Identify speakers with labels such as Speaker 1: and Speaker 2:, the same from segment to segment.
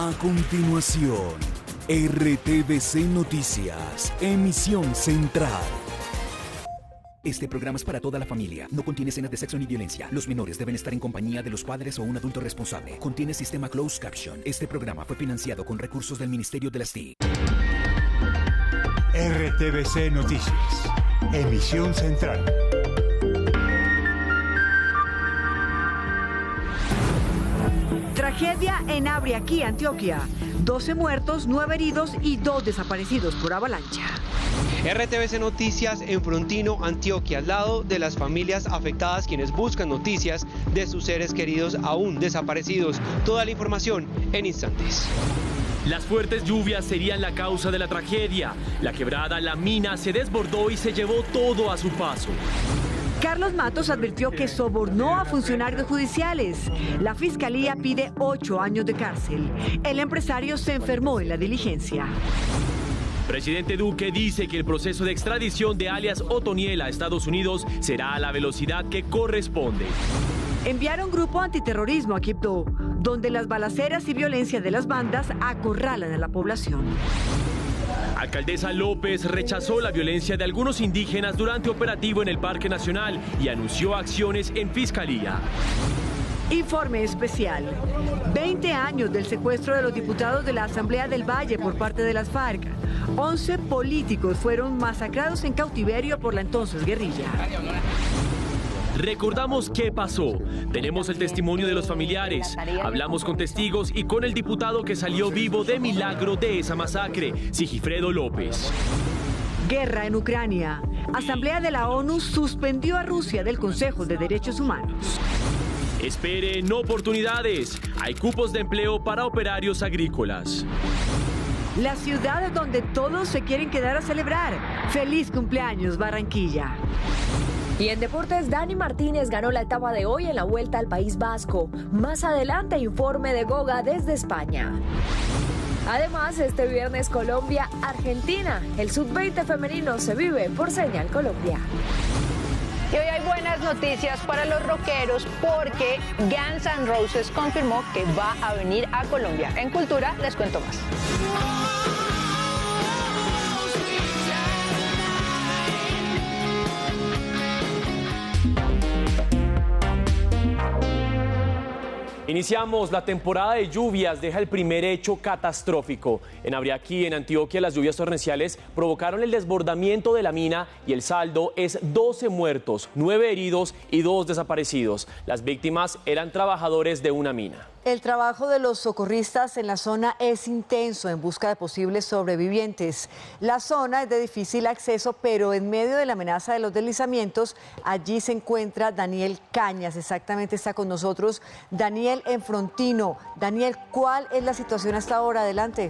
Speaker 1: A continuación, RTVC Noticias, emisión central. Este programa es para toda la familia. No contiene escenas de sexo ni violencia. Los menores deben estar en compañía de los padres o un adulto responsable. Contiene sistema closed caption. Este programa fue financiado con recursos del Ministerio de las TIC.
Speaker 2: RTVC Noticias, emisión central.
Speaker 3: Tragedia en Abriaquí, Antioquia. 12 muertos, 9 heridos y 2 desaparecidos por avalancha.
Speaker 4: RTVC Noticias en Frontino, Antioquia, al lado de las familias afectadas quienes buscan noticias de sus seres queridos aún desaparecidos. Toda la información en instantes.
Speaker 5: Las fuertes lluvias serían la causa de la tragedia. La quebrada La Mina se desbordó y se llevó todo a su paso.
Speaker 3: Carlos Matos advirtió que sobornó a funcionarios judiciales. La fiscalía pide 8 años de cárcel. El empresario se enfermó en la diligencia.
Speaker 5: Presidente Duque dice que el proceso de extradición de alias Otoniel a Estados Unidos será a la velocidad que corresponde.
Speaker 3: Enviaron grupo antiterrorismo a Quibdó, donde las balaceras y violencia de las bandas acorralan a la población.
Speaker 5: Alcaldesa López rechazó la violencia de algunos indígenas durante operativo en el Parque Nacional y anunció acciones en fiscalía.
Speaker 3: Informe especial. 20 años del secuestro de los diputados de la Asamblea del Valle por parte de las FARC. 11 políticos fueron masacrados en cautiverio por la entonces guerrilla.
Speaker 5: Recordamos qué pasó. Tenemos el testimonio de los familiares. Hablamos con testigos y con el diputado que salió vivo de milagro de esa masacre, Sigifredo López.
Speaker 3: Guerra en Ucrania. Asamblea de la ONU suspendió a Rusia del Consejo de Derechos Humanos.
Speaker 5: Esperen oportunidades. Hay cupos de empleo para operarios agrícolas.
Speaker 3: La ciudad donde todos se quieren quedar a celebrar. Feliz cumpleaños, Barranquilla.
Speaker 6: Y en deportes, Dani Martínez ganó la etapa de hoy en la Vuelta al País Vasco. Más adelante, informe de Goga desde España. Además, este viernes Colombia-Argentina. El sub-20 femenino se vive por Señal Colombia.
Speaker 7: Y hoy hay buenas noticias para los rockeros porque Guns N' Roses confirmó que va a venir a Colombia. En Cultura les cuento más.
Speaker 5: Iniciamos la temporada de lluvias, deja el primer hecho catastrófico. En Abriaquí, en Antioquia, las lluvias torrenciales provocaron el desbordamiento de la mina y el saldo es 12 muertos, 9 heridos y 2 desaparecidos. Las víctimas eran trabajadores de una mina.
Speaker 3: El trabajo de los socorristas en la zona es intenso en busca de posibles sobrevivientes. La zona es de difícil acceso, pero en medio de la amenaza de los deslizamientos, allí se encuentra Daniel Cañas, exactamente está con nosotros. Daniel en Frontino. Daniel, ¿cuál es la situación hasta ahora? Adelante.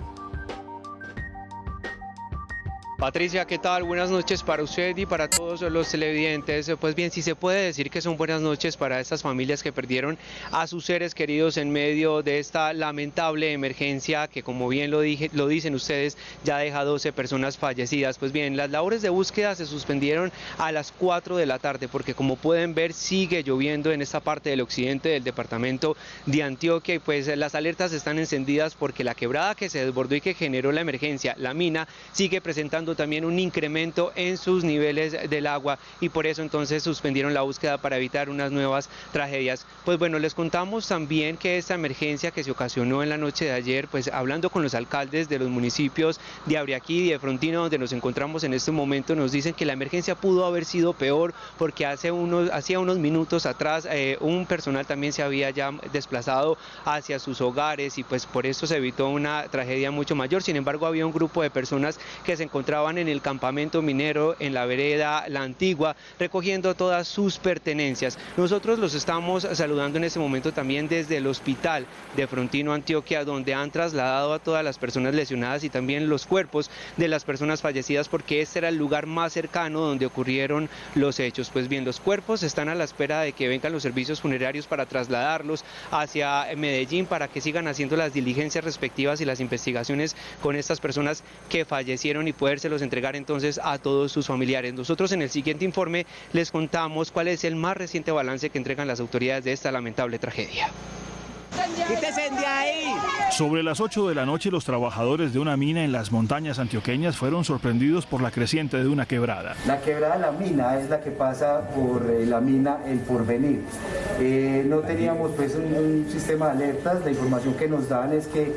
Speaker 4: Patricia, ¿qué tal? Buenas noches para usted y para todos los televidentes. Pues bien, sí se puede decir que son buenas noches para estas familias que perdieron a sus seres queridos en medio de esta lamentable emergencia que, como bien lo dicen ustedes, ya deja 12 personas fallecidas. Pues bien, las labores de búsqueda se suspendieron a las 4 de la tarde porque, como pueden ver, sigue lloviendo en esta parte del occidente del departamento de Antioquia y pues las alertas están encendidas porque la quebrada que se desbordó y que generó la emergencia, la mina, sigue presentando también un incremento en sus niveles del agua y por eso entonces suspendieron la búsqueda para evitar unas nuevas tragedias. Pues bueno, les contamos también que esta emergencia que se ocasionó en la noche de ayer, pues hablando con los alcaldes de los municipios de Abriaquí y de Frontino, donde nos encontramos en este momento, nos dicen que la emergencia pudo haber sido peor porque hacía unos minutos atrás un personal también se había ya desplazado hacia sus hogares y pues por eso se evitó una tragedia mucho mayor. Sin embargo, había un grupo de personas que se encontraban en el campamento minero en la vereda La Antigua recogiendo todas sus pertenencias. Nosotros los estamos saludando en este momento también desde el hospital de Frontino, Antioquia, donde han trasladado a todas las personas lesionadas y también los cuerpos de las personas fallecidas porque este era el lugar más cercano donde ocurrieron los hechos. Pues bien, los cuerpos están a la espera de que vengan los servicios funerarios para trasladarlos hacia Medellín para que sigan haciendo las diligencias respectivas y las investigaciones con estas personas que fallecieron y podérselos entregar entonces a todos sus familiares. Nosotros en el siguiente informe les contamos cuál es el más reciente balance que entregan las autoridades de esta lamentable tragedia.
Speaker 8: ¡Quítese de ahí!
Speaker 9: Sobre las 8 de la noche, los trabajadores de una mina en las montañas antioqueñas fueron sorprendidos por la creciente de una quebrada.
Speaker 10: La quebrada de la mina es la que pasa por la mina El Porvenir. No teníamos pues un sistema de alertas, la información que nos dan es que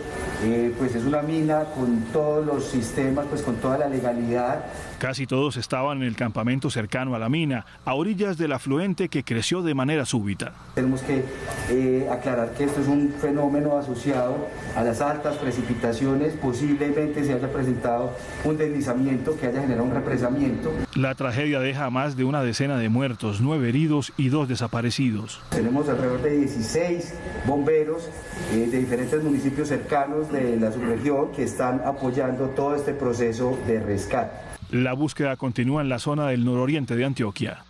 Speaker 10: pues es una mina con todos los sistemas, pues con toda la legalidad.
Speaker 9: Casi todos estaban en el campamento cercano a la mina, a orillas del afluente que creció de manera súbita.
Speaker 10: Tenemos que aclarar que esto es un fenómeno asociado a las altas precipitaciones, posiblemente se haya presentado un deslizamiento que haya generado un represamiento.
Speaker 9: La tragedia deja a más de una decena de muertos, 9 heridos y 2 desaparecidos.
Speaker 10: Tenemos alrededor de 16 bomberos de diferentes municipios cercanos de la subregión que están apoyando todo este proceso de rescate.
Speaker 9: La búsqueda continúa en la zona del nororiente de Antioquia.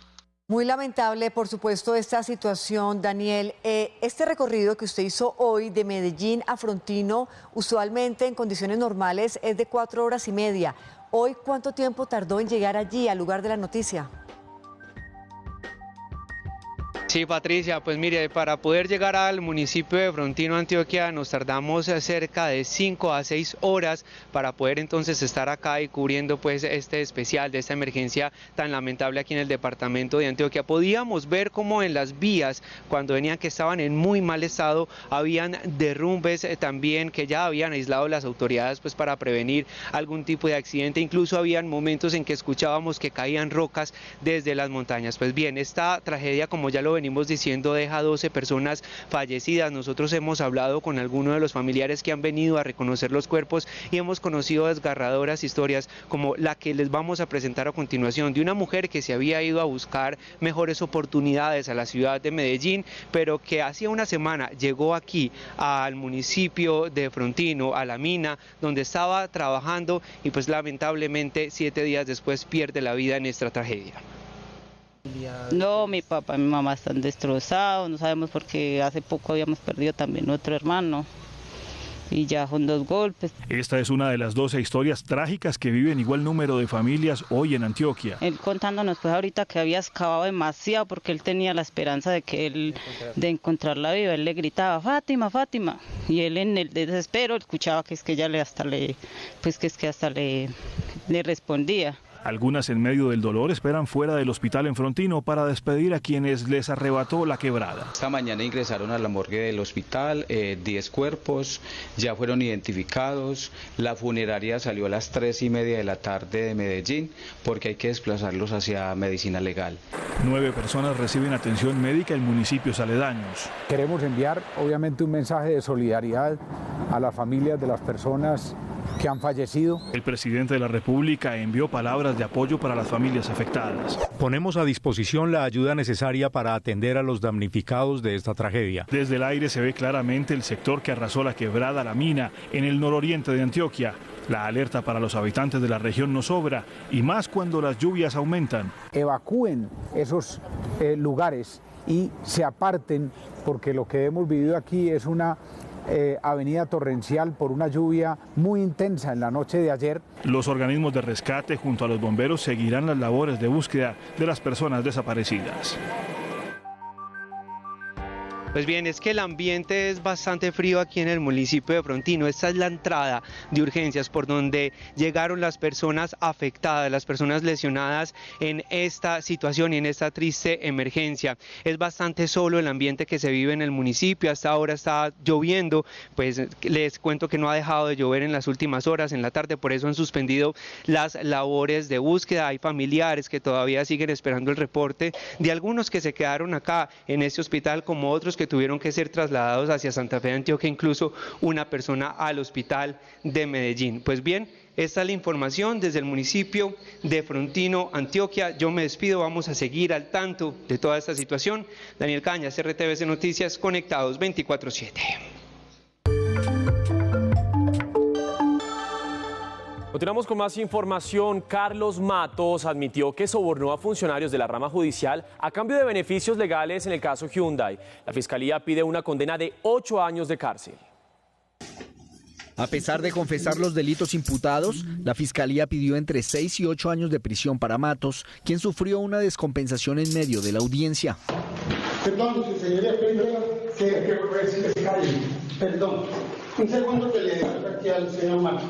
Speaker 3: Muy lamentable, por supuesto, esta situación, Daniel. Este recorrido que usted hizo hoy de Medellín a Frontino, usualmente en condiciones normales es de 4 horas y media. Hoy, ¿cuánto tiempo tardó en llegar allí, al lugar de la noticia?
Speaker 4: Sí, Patricia, pues mire, para poder llegar al municipio de Frontino, Antioquia, nos tardamos cerca de 5 a 6 horas para poder entonces estar acá y cubriendo pues este especial de esta emergencia tan lamentable aquí en el departamento de Antioquia. Podíamos ver cómo en las vías, cuando venían que estaban en muy mal estado, habían derrumbes también que ya habían aislado las autoridades pues para prevenir algún tipo de accidente. Incluso habían momentos en que escuchábamos que caían rocas desde las montañas. Pues bien, esta tragedia, como ya lo venimos diciendo, deja 12 personas fallecidas. Nosotros hemos hablado con algunos de los familiares que han venido a reconocer los cuerpos y hemos conocido desgarradoras historias como la que les vamos a presentar a continuación, de una mujer que se había ido a buscar mejores oportunidades a la ciudad de Medellín, pero que hacía una semana llegó aquí al municipio de Frontino, a la mina donde estaba trabajando, y pues lamentablemente 7 días después pierde la vida en esta tragedia.
Speaker 11: No, mi papá y mi mamá están destrozados, no sabemos porque hace poco habíamos perdido también otro hermano y ya son 2 golpes.
Speaker 9: Esta es una de las 12 historias trágicas que viven igual número de familias hoy en Antioquia.
Speaker 11: Él contándonos pues ahorita que había excavado demasiado porque él tenía la esperanza de encontrarla viva. Él le gritaba Fátima, Fátima, y él en el desespero escuchaba que es que ella le respondía.
Speaker 9: Algunas en medio del dolor esperan fuera del hospital en Frontino para despedir a quienes les arrebató la quebrada.
Speaker 12: Esta mañana ingresaron a la morgue del hospital 10 cuerpos, ya fueron identificados. La funeraria salió a las 3:30 de la tarde de Medellín porque hay que desplazarlos hacia medicina legal.
Speaker 9: 9 personas reciben atención médica en municipios aledaños.
Speaker 13: Queremos enviar obviamente un mensaje de solidaridad a las familias de las personas que han fallecido.
Speaker 9: El presidente de la República envió palabras de apoyo para las familias afectadas.
Speaker 14: Ponemos a disposición la ayuda necesaria para atender a los damnificados de esta tragedia.
Speaker 9: Desde el aire se ve claramente el sector que arrasó la quebrada La Mina en el nororiente de Antioquia. La alerta para los habitantes de la región no sobra, y más cuando las lluvias aumentan.
Speaker 13: Evacúen esos lugares y se aparten, porque lo que hemos vivido aquí es una avenida torrencial por una lluvia muy intensa en la noche de ayer.
Speaker 9: Los organismos de rescate junto a los bomberos seguirán las labores de búsqueda de las personas desaparecidas.
Speaker 4: Pues bien, es que el ambiente es bastante frío aquí en el municipio de Frontino. Esta es la entrada de urgencias por donde llegaron las personas afectadas, las personas lesionadas en esta situación y en esta triste emergencia. Es bastante solo el ambiente que se vive en el municipio. Hasta ahora está lloviendo, pues les cuento que no ha dejado de llover en las últimas horas, en la tarde, por eso han suspendido las labores de búsqueda. Hay familiares que todavía siguen esperando el reporte de algunos que se quedaron acá en este hospital, como otros que tuvieron que ser trasladados hacia Santa Fe de Antioquia, incluso una persona al hospital de Medellín. Pues bien, esta es la información desde el municipio de Frontino, Antioquia. Yo me despido, vamos a seguir al tanto de toda esta situación. Daniel Cañas, RTVC Noticias, conectados 24/7.
Speaker 5: Continuamos con más información. Carlos Matos admitió que sobornó a funcionarios de la rama judicial a cambio de beneficios legales en el caso Hyundai. La Fiscalía pide una condena de 8 años de cárcel.
Speaker 15: A pesar de confesar los delitos imputados, la Fiscalía pidió entre 6 y 8 años de prisión para Matos, quien sufrió una descompensación en medio de la audiencia.
Speaker 8: Perdón, su señoría, que puede decir que calle. Perdón. Un segundo que le dejo aquí al señor Marcos.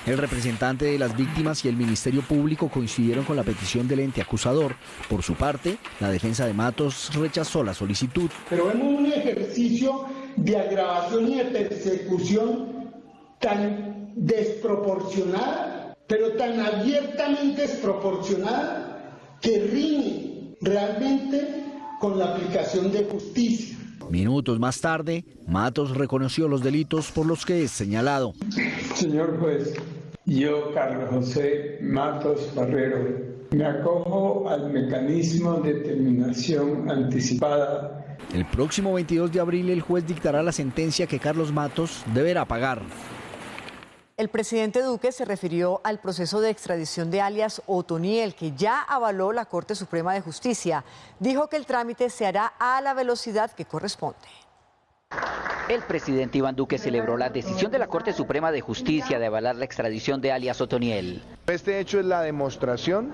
Speaker 15: El representante de las víctimas y el Ministerio Público coincidieron con la petición del ente acusador. Por su parte, la defensa de Matos rechazó la solicitud.
Speaker 8: Pero vemos un ejercicio de agravación y de persecución tan desproporcionada, pero tan abiertamente desproporcionada, que riñe realmente con la aplicación de justicia.
Speaker 15: Minutos más tarde, Matos reconoció los delitos por los que es señalado.
Speaker 16: Señor juez, yo, Carlos José Matos Barrero, me acojo al mecanismo de terminación anticipada.
Speaker 15: El próximo 22 de abril el juez dictará la sentencia que Carlos Matos deberá pagar.
Speaker 3: El presidente Duque se refirió al proceso de extradición de alias Otoniel, que ya avaló la Corte Suprema de Justicia. Dijo que el trámite se hará a la velocidad que corresponde.
Speaker 17: El presidente Iván Duque celebró la decisión de la Corte Suprema de Justicia de avalar la extradición de alias Otoniel.
Speaker 18: Este hecho es la demostración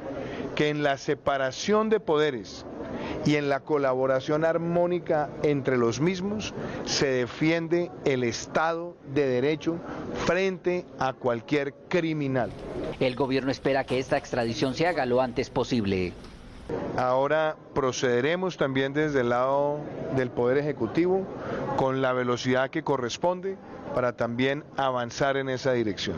Speaker 18: que en la separación de poderes y en la colaboración armónica entre los mismos se defiende el Estado de Derecho frente a cualquier criminal.
Speaker 17: El gobierno espera que esta extradición se haga lo antes posible.
Speaker 18: Ahora procederemos también desde el lado del Poder Ejecutivo con la velocidad que corresponde para también avanzar en esa dirección.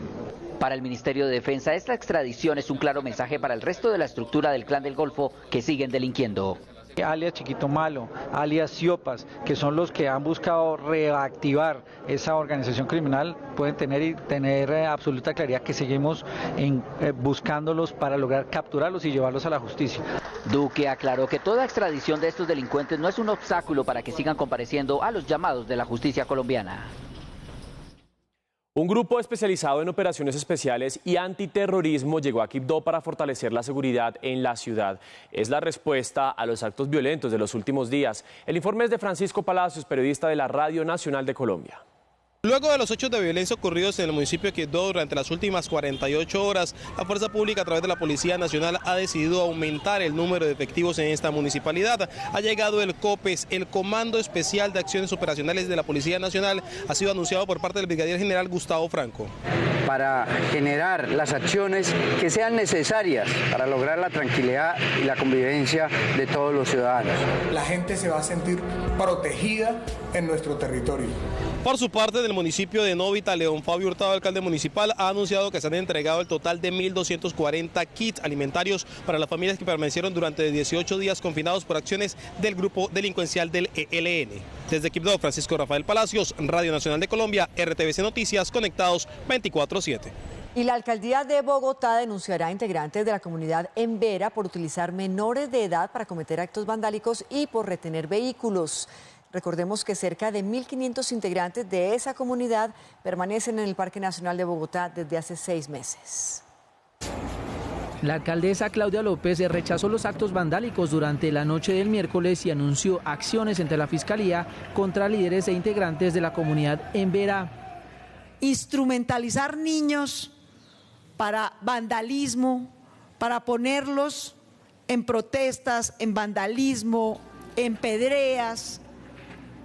Speaker 17: Para el Ministerio de Defensa, esta extradición es un claro mensaje para el resto de la estructura del Clan del Golfo que siguen delinquiendo.
Speaker 19: Alias Chiquito Malo, alias Siopas, que son los que han buscado reactivar esa organización criminal, pueden tener absoluta claridad que seguimos buscándolos para lograr capturarlos y llevarlos a la justicia.
Speaker 17: Duque aclaró que toda extradición de estos delincuentes no es un obstáculo para que sigan compareciendo a los llamados de la justicia colombiana.
Speaker 5: Un grupo especializado en operaciones especiales y antiterrorismo llegó a Quibdó para fortalecer la seguridad en la ciudad. Es la respuesta a los actos violentos de los últimos días. El informe es de Francisco Palacios, periodista de la Radio Nacional de Colombia.
Speaker 20: Luego de los hechos de violencia ocurridos en el municipio de Quibdó durante las últimas 48 horas, la Fuerza Pública a través de la Policía Nacional ha decidido aumentar el número de efectivos en esta municipalidad. Ha llegado el COPES, el Comando Especial de Acciones Operacionales de la Policía Nacional, ha sido anunciado por parte del brigadier general Gustavo Franco.
Speaker 21: Para generar las acciones que sean necesarias para lograr la tranquilidad y la convivencia de todos los ciudadanos.
Speaker 22: La gente se va a sentir protegida en nuestro territorio.
Speaker 20: Por su parte, del municipio de Novita, León Fabio Hurtado, alcalde municipal, ha anunciado que se han entregado el total de 1.240 kits alimentarios para las familias que permanecieron durante 18 días confinados por acciones del grupo delincuencial del ELN. Desde Quibdó, Francisco Rafael Palacios, Radio Nacional de Colombia, RTVC Noticias, conectados 24/7.
Speaker 3: Y la alcaldía de Bogotá denunciará a integrantes de la comunidad Embera por utilizar menores de edad para cometer actos vandálicos y por retener vehículos. Recordemos que cerca de 1.500 integrantes de esa comunidad permanecen en el Parque Nacional de Bogotá desde hace 6 meses.
Speaker 23: La alcaldesa Claudia López rechazó los actos vandálicos durante la noche del miércoles y anunció acciones entre la Fiscalía contra líderes e integrantes de la comunidad Embera.
Speaker 24: Instrumentalizar niños para vandalismo, para ponerlos en protestas, en vandalismo, en pedreas,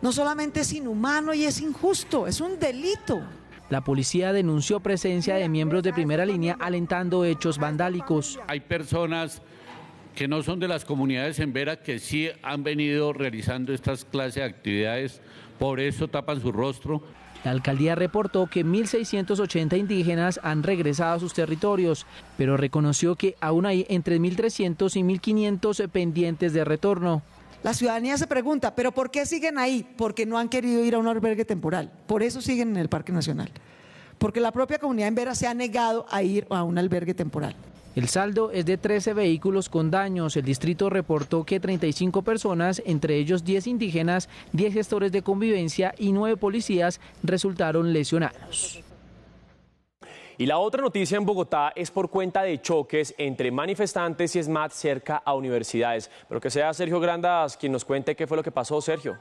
Speaker 24: no solamente es inhumano y es injusto, es un delito.
Speaker 23: La policía denunció presencia de miembros de primera línea alentando hechos vandálicos.
Speaker 25: Hay personas que no son de las comunidades Embera que sí han venido realizando estas clases de actividades, por eso tapan su rostro.
Speaker 23: La alcaldía reportó que 1.680 indígenas han regresado a sus territorios, pero reconoció que aún hay entre 1.300 y 1.500 pendientes de retorno.
Speaker 24: La ciudadanía se pregunta, ¿pero por qué siguen ahí? Porque no han querido ir a un albergue temporal. Por eso siguen en el Parque Nacional. Porque la propia comunidad Embera se ha negado a ir a un albergue temporal.
Speaker 23: El saldo es de 13 vehículos con daños. El distrito reportó que 35 personas, entre ellos 10 indígenas, 10 gestores de convivencia y 9 policías, resultaron lesionados.
Speaker 5: Y la otra noticia en Bogotá es por cuenta de choques entre manifestantes y SMAT cerca a universidades. Pero que sea Sergio Grandas quien nos cuente qué fue lo que pasó, Sergio.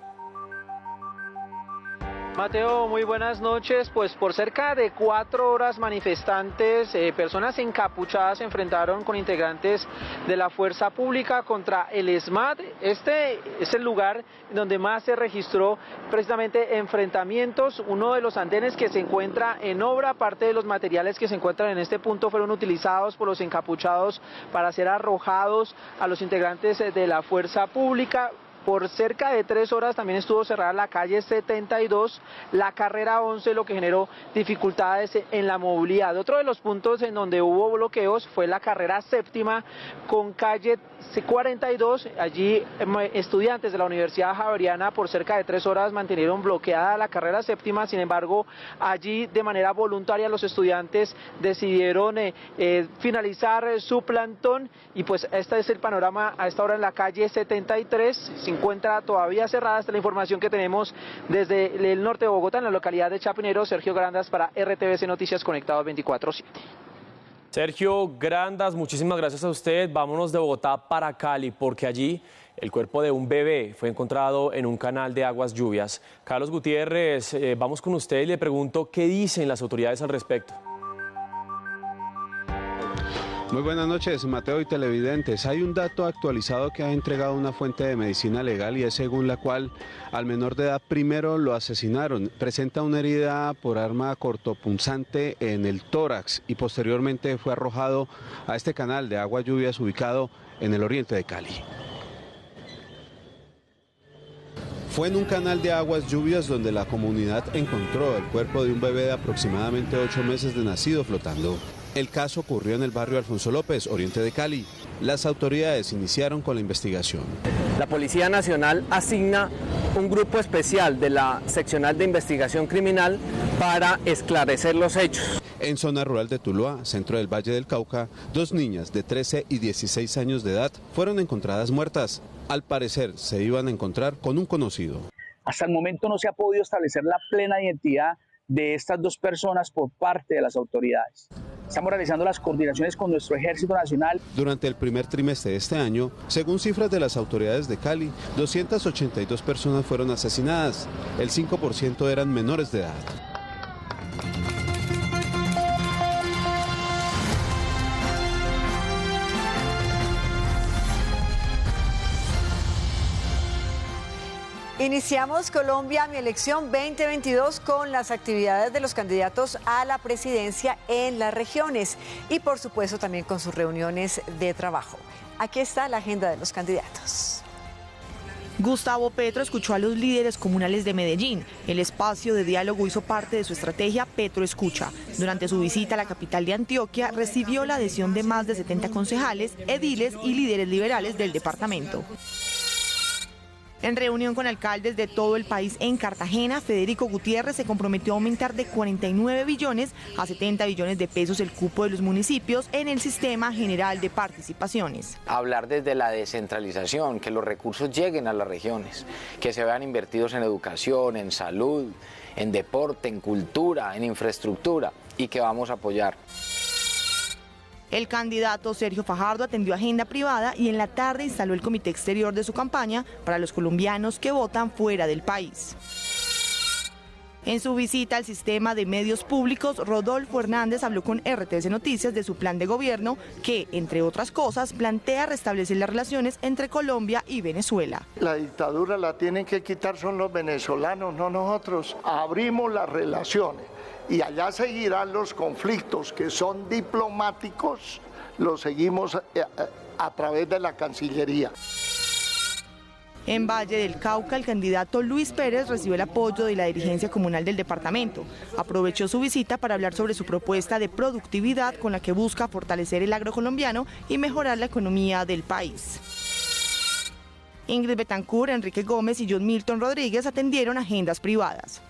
Speaker 1: Mateo, muy buenas noches. Pues por cerca de 4 horas manifestantes, personas encapuchadas se enfrentaron con integrantes de la fuerza pública contra el ESMAD. Este es el lugar donde más se registró precisamente enfrentamientos. Uno de los andenes que se encuentra en obra, parte de los materiales que se encuentran en este punto fueron utilizados por los encapuchados para ser arrojados a los integrantes de la fuerza pública. Por cerca de 3 horas también estuvo cerrada la calle 72, la carrera 11, lo que generó dificultades en la movilidad. Otro de los puntos en donde hubo bloqueos fue la carrera 7ª con calle 42. Allí estudiantes de la Universidad Javeriana por cerca de 3 horas mantuvieron bloqueada la carrera 7ª. Sin embargo, allí de manera voluntaria los estudiantes decidieron finalizar su plantón, y pues este es el panorama a esta hora en la calle 73. Se encuentra todavía cerrada. Esta es la información que tenemos desde el norte de Bogotá, en la localidad de Chapinero. Sergio Grandas para RTVC Noticias, Conectados 24/7.
Speaker 5: Sergio Grandas, muchísimas gracias a usted. Vámonos de Bogotá para Cali, porque allí el cuerpo de un bebé fue encontrado en un canal de aguas lluvias. Carlos Gutiérrez, vamos con usted y le pregunto qué dicen las autoridades al respecto.
Speaker 2: Muy buenas noches, Mateo y televidentes. Hay un dato actualizado que ha entregado una fuente de medicina legal, y es según la cual al menor de edad primero lo asesinaron. Presenta una herida por arma cortopunzante en el tórax y posteriormente fue arrojado a este canal de aguas lluvias ubicado en el oriente de Cali. Fue en un canal de aguas lluvias donde la comunidad encontró el cuerpo de un bebé de aproximadamente 8 meses de nacido flotando. El caso ocurrió en el barrio Alfonso López, oriente de Cali. Las autoridades iniciaron con la investigación.
Speaker 6: La Policía Nacional asigna un grupo especial de la Seccional de Investigación Criminal para esclarecer los hechos.
Speaker 2: En zona rural de Tuluá, centro del Valle del Cauca, 2 niñas de 13 y 16 años de edad fueron encontradas muertas. Al parecer se iban a encontrar con un conocido.
Speaker 7: Hasta el momento no se ha podido establecer la plena identidad de estas 2 personas por parte de las autoridades. Estamos realizando las coordinaciones con nuestro Ejército Nacional.
Speaker 2: Durante el primer trimestre de este año, según cifras de las autoridades de Cali, 282 personas fueron asesinadas. El 5% eran menores de edad.
Speaker 3: Iniciamos Colombia, mi elección 2022 con las actividades de los candidatos a la presidencia en las regiones y por supuesto también con sus reuniones de trabajo. Aquí está la agenda de los candidatos.
Speaker 10: Gustavo Petro escuchó a los líderes comunales de Medellín. El espacio de diálogo hizo parte de su estrategia Petro Escucha. Durante su visita a la capital de Antioquia, recibió la adhesión de más de 70 concejales, ediles y líderes liberales del departamento. En reunión con alcaldes de todo el país en Cartagena, Federico Gutiérrez se comprometió a aumentar de 49 billones a 70 billones de pesos el cupo de los municipios en el Sistema General de Participaciones.
Speaker 26: Hablar desde la descentralización, que los recursos lleguen a las regiones, que se vean invertidos en educación, en salud, en deporte, en cultura, en infraestructura, y que vamos a apoyar.
Speaker 10: El candidato Sergio Fajardo atendió agenda privada y en la tarde instaló el comité exterior de su campaña para los colombianos que votan fuera del país. En su visita al sistema de medios públicos, Rodolfo Hernández habló con RTVC Noticias de su plan de gobierno que, entre otras cosas, plantea restablecer las relaciones entre Colombia y Venezuela.
Speaker 27: La dictadura la tienen que quitar son los venezolanos, no nosotros. Abrimos las relaciones. Y allá seguirán los conflictos que son diplomáticos, los seguimos a través de la Cancillería.
Speaker 10: En Valle del Cauca, el candidato Luis Pérez recibió el apoyo de la dirigencia comunal del departamento. Aprovechó su visita para hablar sobre su propuesta de productividad con la que busca fortalecer el agro colombiano y mejorar la economía del país. Ingrid Betancourt, Enrique Gómez y John Milton Rodríguez atendieron agendas privadas.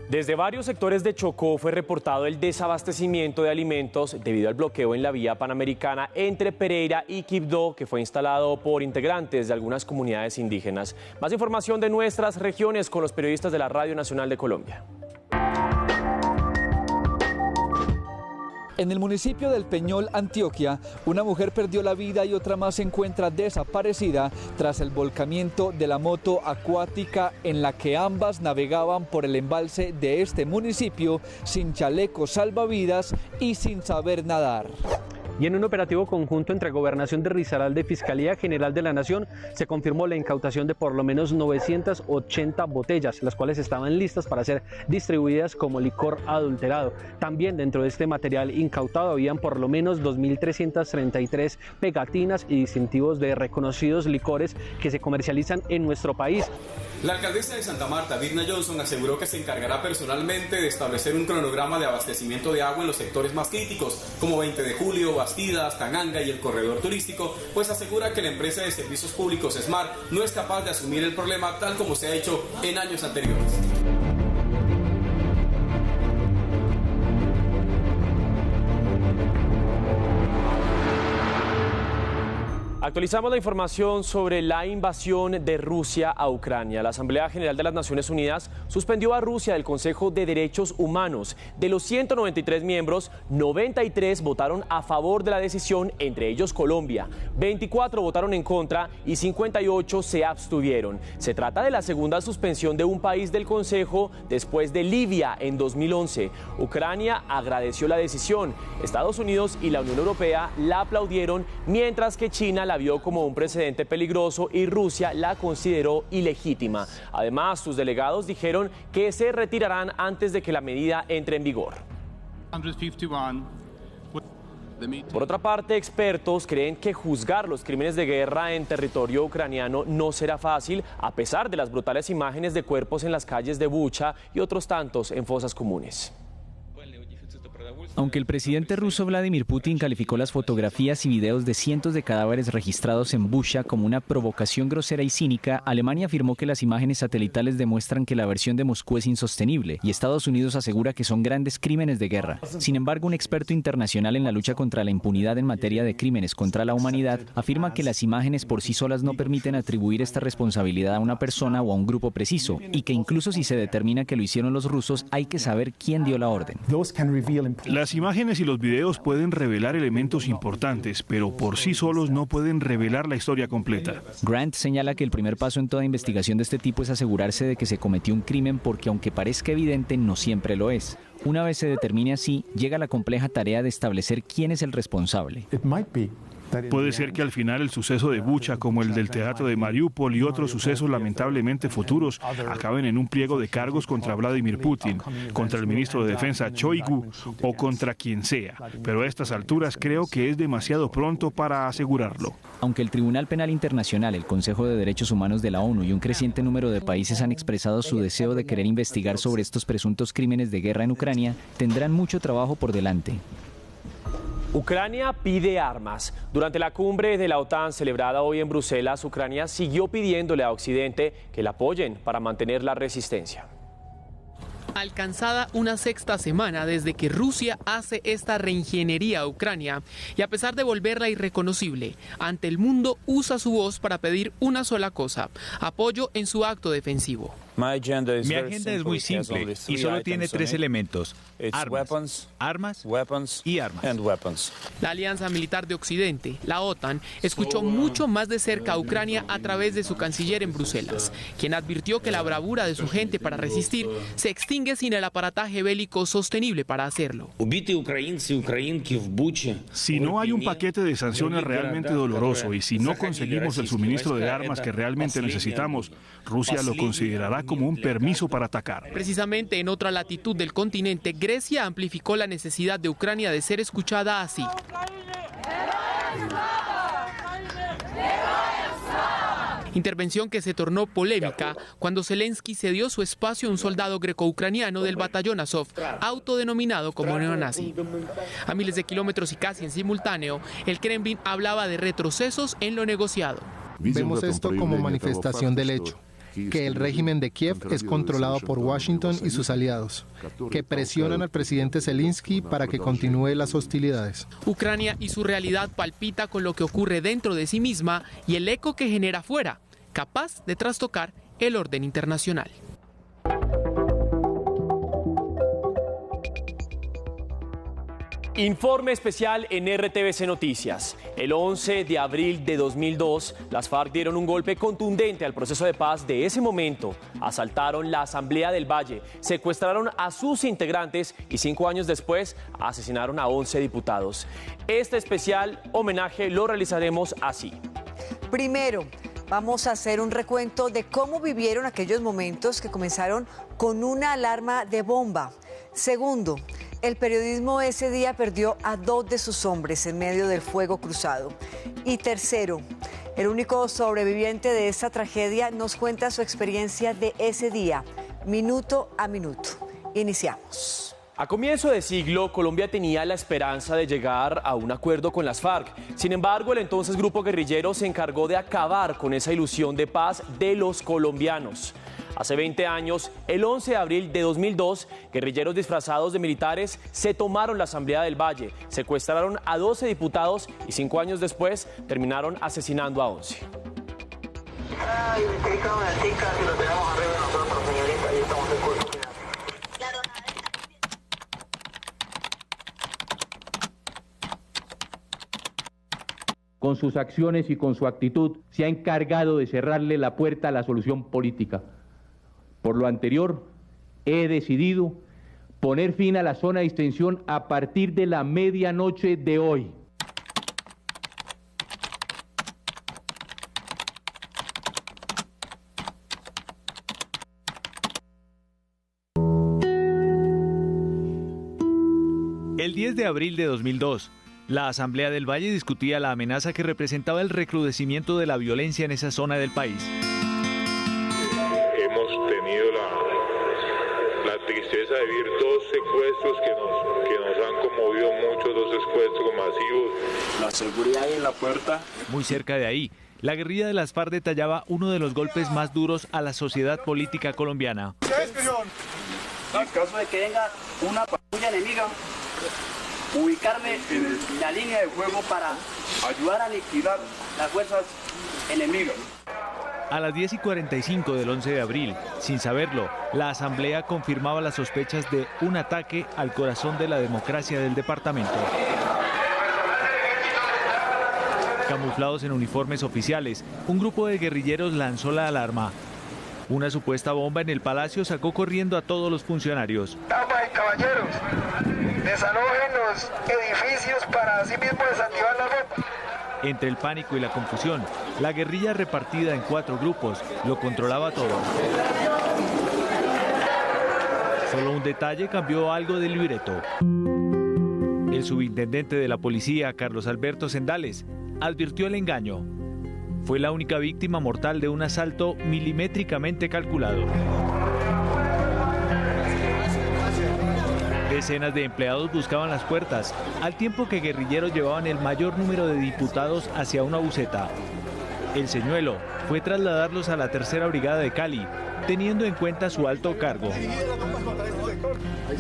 Speaker 5: Desde varios sectores de Chocó fue reportado el desabastecimiento de alimentos debido al bloqueo en la vía panamericana entre Pereira y Quibdó, que fue instalado por integrantes de algunas comunidades indígenas. Más información de nuestras regiones con los periodistas de la Radio Nacional de Colombia.
Speaker 4: En el municipio del Peñol, Antioquia, una mujer perdió la vida y otra más se encuentra desaparecida tras el volcamiento de la moto acuática en la que ambas navegaban por el embalse de este municipio sin chaleco salvavidas y sin saber nadar.
Speaker 8: Y en un operativo conjunto entre Gobernación de Risaralda y Fiscalía General de la Nación se confirmó la incautación de por lo menos 980 botellas, las cuales estaban listas para ser distribuidas como licor adulterado. También dentro de este material incautado habían por lo menos 2.333 pegatinas y distintivos de reconocidos licores que se comercializan en nuestro país.
Speaker 9: La alcaldesa de Santa Marta, Virna Johnson, aseguró que se encargará personalmente de establecer un cronograma de abastecimiento de agua en los sectores más críticos, como 20 de julio, Bastidas, Tanganga y el corredor turístico, pues asegura que la empresa de servicios públicos Smart no es capaz de asumir el problema tal como se ha hecho en años anteriores.
Speaker 5: Actualizamos la información sobre la invasión de Rusia a Ucrania. La Asamblea General de las Naciones Unidas suspendió a Rusia del Consejo de Derechos Humanos. De los 193 miembros, 93 votaron a favor de la decisión, entre ellos Colombia. 24 votaron en contra y 58 se abstuvieron. Se trata de la segunda suspensión de un país del Consejo después de Libia en 2011. Ucrania agradeció la decisión. Estados Unidos y la Unión Europea la aplaudieron, mientras que China la vio como un precedente peligroso y Rusia la consideró ilegítima. Además, sus delegados dijeron que se retirarán antes de que la medida entre en vigor. Por otra parte, expertos creen que juzgar los crímenes de guerra en territorio ucraniano no será fácil, a pesar de las brutales imágenes de cuerpos en las calles de Bucha y otros tantos en fosas comunes.
Speaker 11: Aunque el presidente ruso Vladimir Putin calificó las fotografías y videos de cientos de cadáveres registrados en Bucha como una provocación grosera y cínica, Alemania afirmó que las imágenes satelitales demuestran que la versión de Moscú es insostenible y Estados Unidos asegura que son grandes crímenes de guerra. Sin embargo, un experto internacional en la lucha contra la impunidad en materia de crímenes contra la humanidad afirma que las imágenes por sí solas no permiten atribuir esta responsabilidad a una persona o a un grupo preciso y que incluso si se determina que lo hicieron los rusos, hay que saber quién dio la orden.
Speaker 12: Las imágenes y los videos pueden revelar elementos importantes, pero por sí solos no pueden revelar la historia completa.
Speaker 11: Grant señala que el primer paso en toda investigación de este tipo es asegurarse de que se cometió un crimen porque, aunque parezca evidente, no siempre lo es. Una vez se determine así, llega la compleja tarea de establecer quién es el responsable.
Speaker 12: Puede ser que al final el suceso de Bucha, como el del teatro de Mariupol y otros sucesos lamentablemente futuros, acaben en un pliego de cargos contra Vladimir Putin, contra el ministro de Defensa Shoigu o contra quien sea. Pero a estas alturas creo que es demasiado pronto para asegurarlo.
Speaker 11: Aunque el Tribunal Penal Internacional, el Consejo de Derechos Humanos de la ONU y un creciente número de países han expresado su deseo de querer investigar sobre estos presuntos crímenes de guerra en Ucrania, tendrán mucho trabajo por delante.
Speaker 5: Ucrania pide armas. Durante la cumbre de la OTAN celebrada hoy en Bruselas, Ucrania siguió pidiéndole a Occidente que la apoyen para mantener la resistencia.
Speaker 13: Alcanzada una sexta semana desde que Rusia hace esta reingeniería a Ucrania y a pesar de volverla irreconocible, ante el mundo usa su voz para pedir una sola cosa: apoyo en su acto defensivo.
Speaker 14: Mi agenda es muy simple y solo tiene 3 elementos: armas y armas.
Speaker 13: La Alianza Militar de Occidente, la OTAN, escuchó mucho más de cerca a Ucrania a través de su canciller en Bruselas, quien advirtió que la bravura de su gente para resistir se extingue sin el aparataje bélico sostenible para hacerlo.
Speaker 12: Si no hay un paquete de sanciones realmente doloroso y si no conseguimos el suministro de armas que realmente necesitamos, Rusia lo considerará como un permiso para atacar.
Speaker 13: Precisamente en otra latitud del continente, Grecia amplificó la necesidad de Ucrania de ser escuchada así. Intervención que se tornó polémica cuando Zelensky cedió su espacio a un soldado greco-ucraniano del batallón Azov, autodenominado como neonazi. A miles de kilómetros y casi en simultáneo, el Kremlin hablaba de retrocesos en lo negociado.
Speaker 28: Vemos esto como manifestación del hecho, que el régimen de Kiev es controlado por Washington y sus aliados, que presionan al presidente Zelensky para que continúe las hostilidades.
Speaker 13: Ucrania y su realidad palpita con lo que ocurre dentro de sí misma y el eco que genera fuera, capaz de trastocar el orden internacional.
Speaker 5: Informe especial en RTVC Noticias. El 11 de abril de 2002, las FARC dieron un golpe contundente al proceso de paz de ese momento. Asaltaron la Asamblea del Valle, secuestraron a sus integrantes y 5 años después asesinaron a 11 diputados. Este especial homenaje lo realizaremos así.
Speaker 3: Primero, vamos a hacer un recuento de cómo vivieron aquellos momentos que comenzaron con una alarma de bomba. Segundo, el periodismo ese día perdió a 2 de sus hombres en medio del fuego cruzado. Y tercero, el único sobreviviente de esta tragedia nos cuenta su experiencia de ese día, minuto a minuto. Iniciamos.
Speaker 5: A comienzo de siglo, Colombia tenía la esperanza de llegar a un acuerdo con las FARC. Sin embargo, el entonces grupo guerrillero se encargó de acabar con esa ilusión de paz de los colombianos. Hace 20 años, el 11 de abril de 2002, guerrilleros disfrazados de militares se tomaron la Asamblea del Valle, secuestraron a 12 diputados y 5 años después terminaron asesinando a 11.
Speaker 15: Con sus acciones y con su actitud, se ha encargado de cerrarle la puerta a la solución política. Por lo anterior, he decidido poner fin a la zona de distensión a partir de la medianoche de hoy.
Speaker 11: El 10 de abril de 2002, la Asamblea del Valle discutía la amenaza que representaba el recrudecimiento de la violencia en esa zona del país.
Speaker 16: Hemos tenido la tristeza de vivir 2 secuestros que nos han conmovido mucho, 2 secuestros masivos.
Speaker 17: La seguridad ahí en la puerta.
Speaker 11: Muy cerca de ahí, la guerrilla de las FARC detallaba uno de los golpes más duros a la sociedad política colombiana.
Speaker 17: En caso de que venga una patrulla enemiga, ubicarme en la línea de fuego para ayudar a aniquilar las fuerzas enemigas.
Speaker 11: A las 10:45 del 11 de abril, sin saberlo, la Asamblea confirmaba las sospechas de un ataque al corazón de la democracia del departamento. Camuflados en uniformes oficiales, un grupo de guerrilleros lanzó la alarma. Una supuesta bomba en el palacio sacó corriendo a todos los funcionarios.
Speaker 18: Damas y caballeros, desalojen los edificios para así mismo desactivar la bomba.
Speaker 11: Entre el pánico y la confusión, la guerrilla repartida en 4 grupos lo controlaba todo. Solo un detalle cambió algo del libreto. El subintendente de la policía, Carlos Alberto Sendales, advirtió el engaño. Fue la única víctima mortal de un asalto milimétricamente calculado. Decenas de empleados buscaban las puertas, al tiempo que guerrilleros llevaban el mayor número de diputados hacia una buseta. El señuelo fue trasladarlos a la 3ª Brigada de Cali, teniendo en cuenta su alto cargo.
Speaker 19: Hay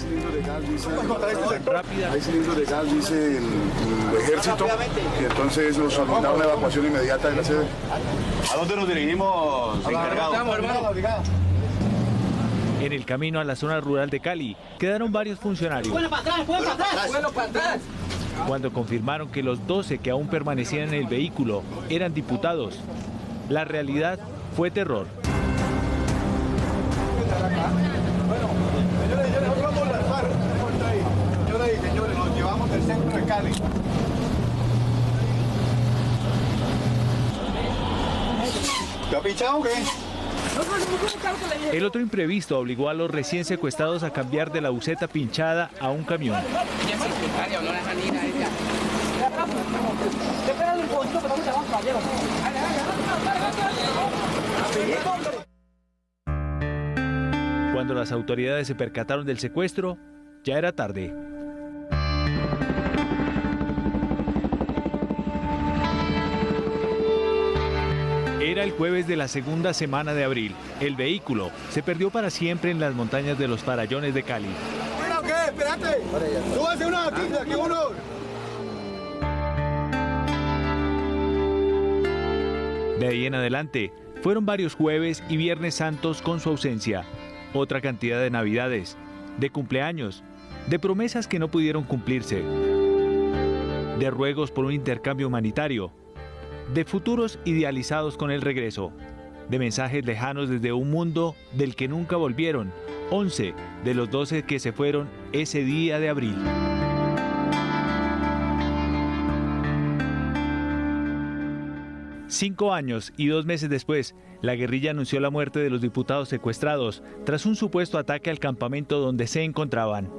Speaker 19: cilindros de gas, dice el ejército, y entonces nos solicitaron la evacuación inmediata de la sede.
Speaker 17: ¿A dónde nos dirigimos, encargado?
Speaker 11: En el camino a la zona rural de Cali quedaron varios funcionarios. Cuando confirmaron que los 12 que aún permanecían en el vehículo eran diputados, la realidad fue terror.
Speaker 19: Señores, nos llevamos del centro de Cali. ¿Te ha pinchado o qué?
Speaker 11: El otro imprevisto obligó a los recién secuestrados a cambiar de la buseta pinchada a un camión. Cuando las autoridades se percataron del secuestro, ya era tarde. Era el jueves de la segunda semana de abril. El vehículo se perdió para siempre en las montañas de los Farallones de Cali.
Speaker 19: ¿Bueno qué? Espérate. Súbase uno aquí uno.
Speaker 11: De ahí en adelante, fueron varios jueves y viernes santos con su ausencia. Otra cantidad de navidades, de cumpleaños, de promesas que no pudieron cumplirse.
Speaker 14: de ruegos por un intercambio humanitario, de futuros idealizados con el regreso, de mensajes lejanos desde un mundo del que nunca volvieron 11 de los 12 que se fueron ese día de abril. Cinco años y 2 meses después, la guerrilla anunció la muerte de los diputados secuestrados tras un supuesto ataque al campamento donde se encontraban.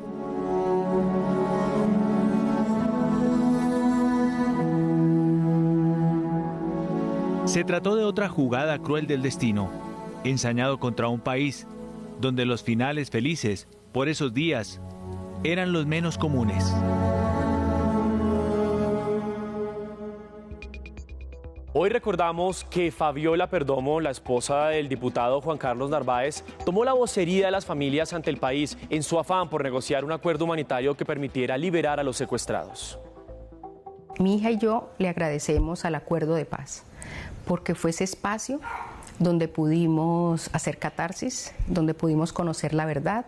Speaker 14: Se trató de otra jugada cruel del destino, ensañado contra un país donde los finales felices, por esos días, eran los menos comunes.
Speaker 5: Hoy recordamos que Fabiola Perdomo, la esposa del diputado Juan Carlos Narváez, tomó la vocería de las familias ante el país en su afán por negociar un acuerdo humanitario que permitiera liberar a los secuestrados.
Speaker 1: Mi hija y yo le agradecemos al acuerdo de paz, porque fue ese espacio donde pudimos hacer catarsis, donde pudimos conocer la verdad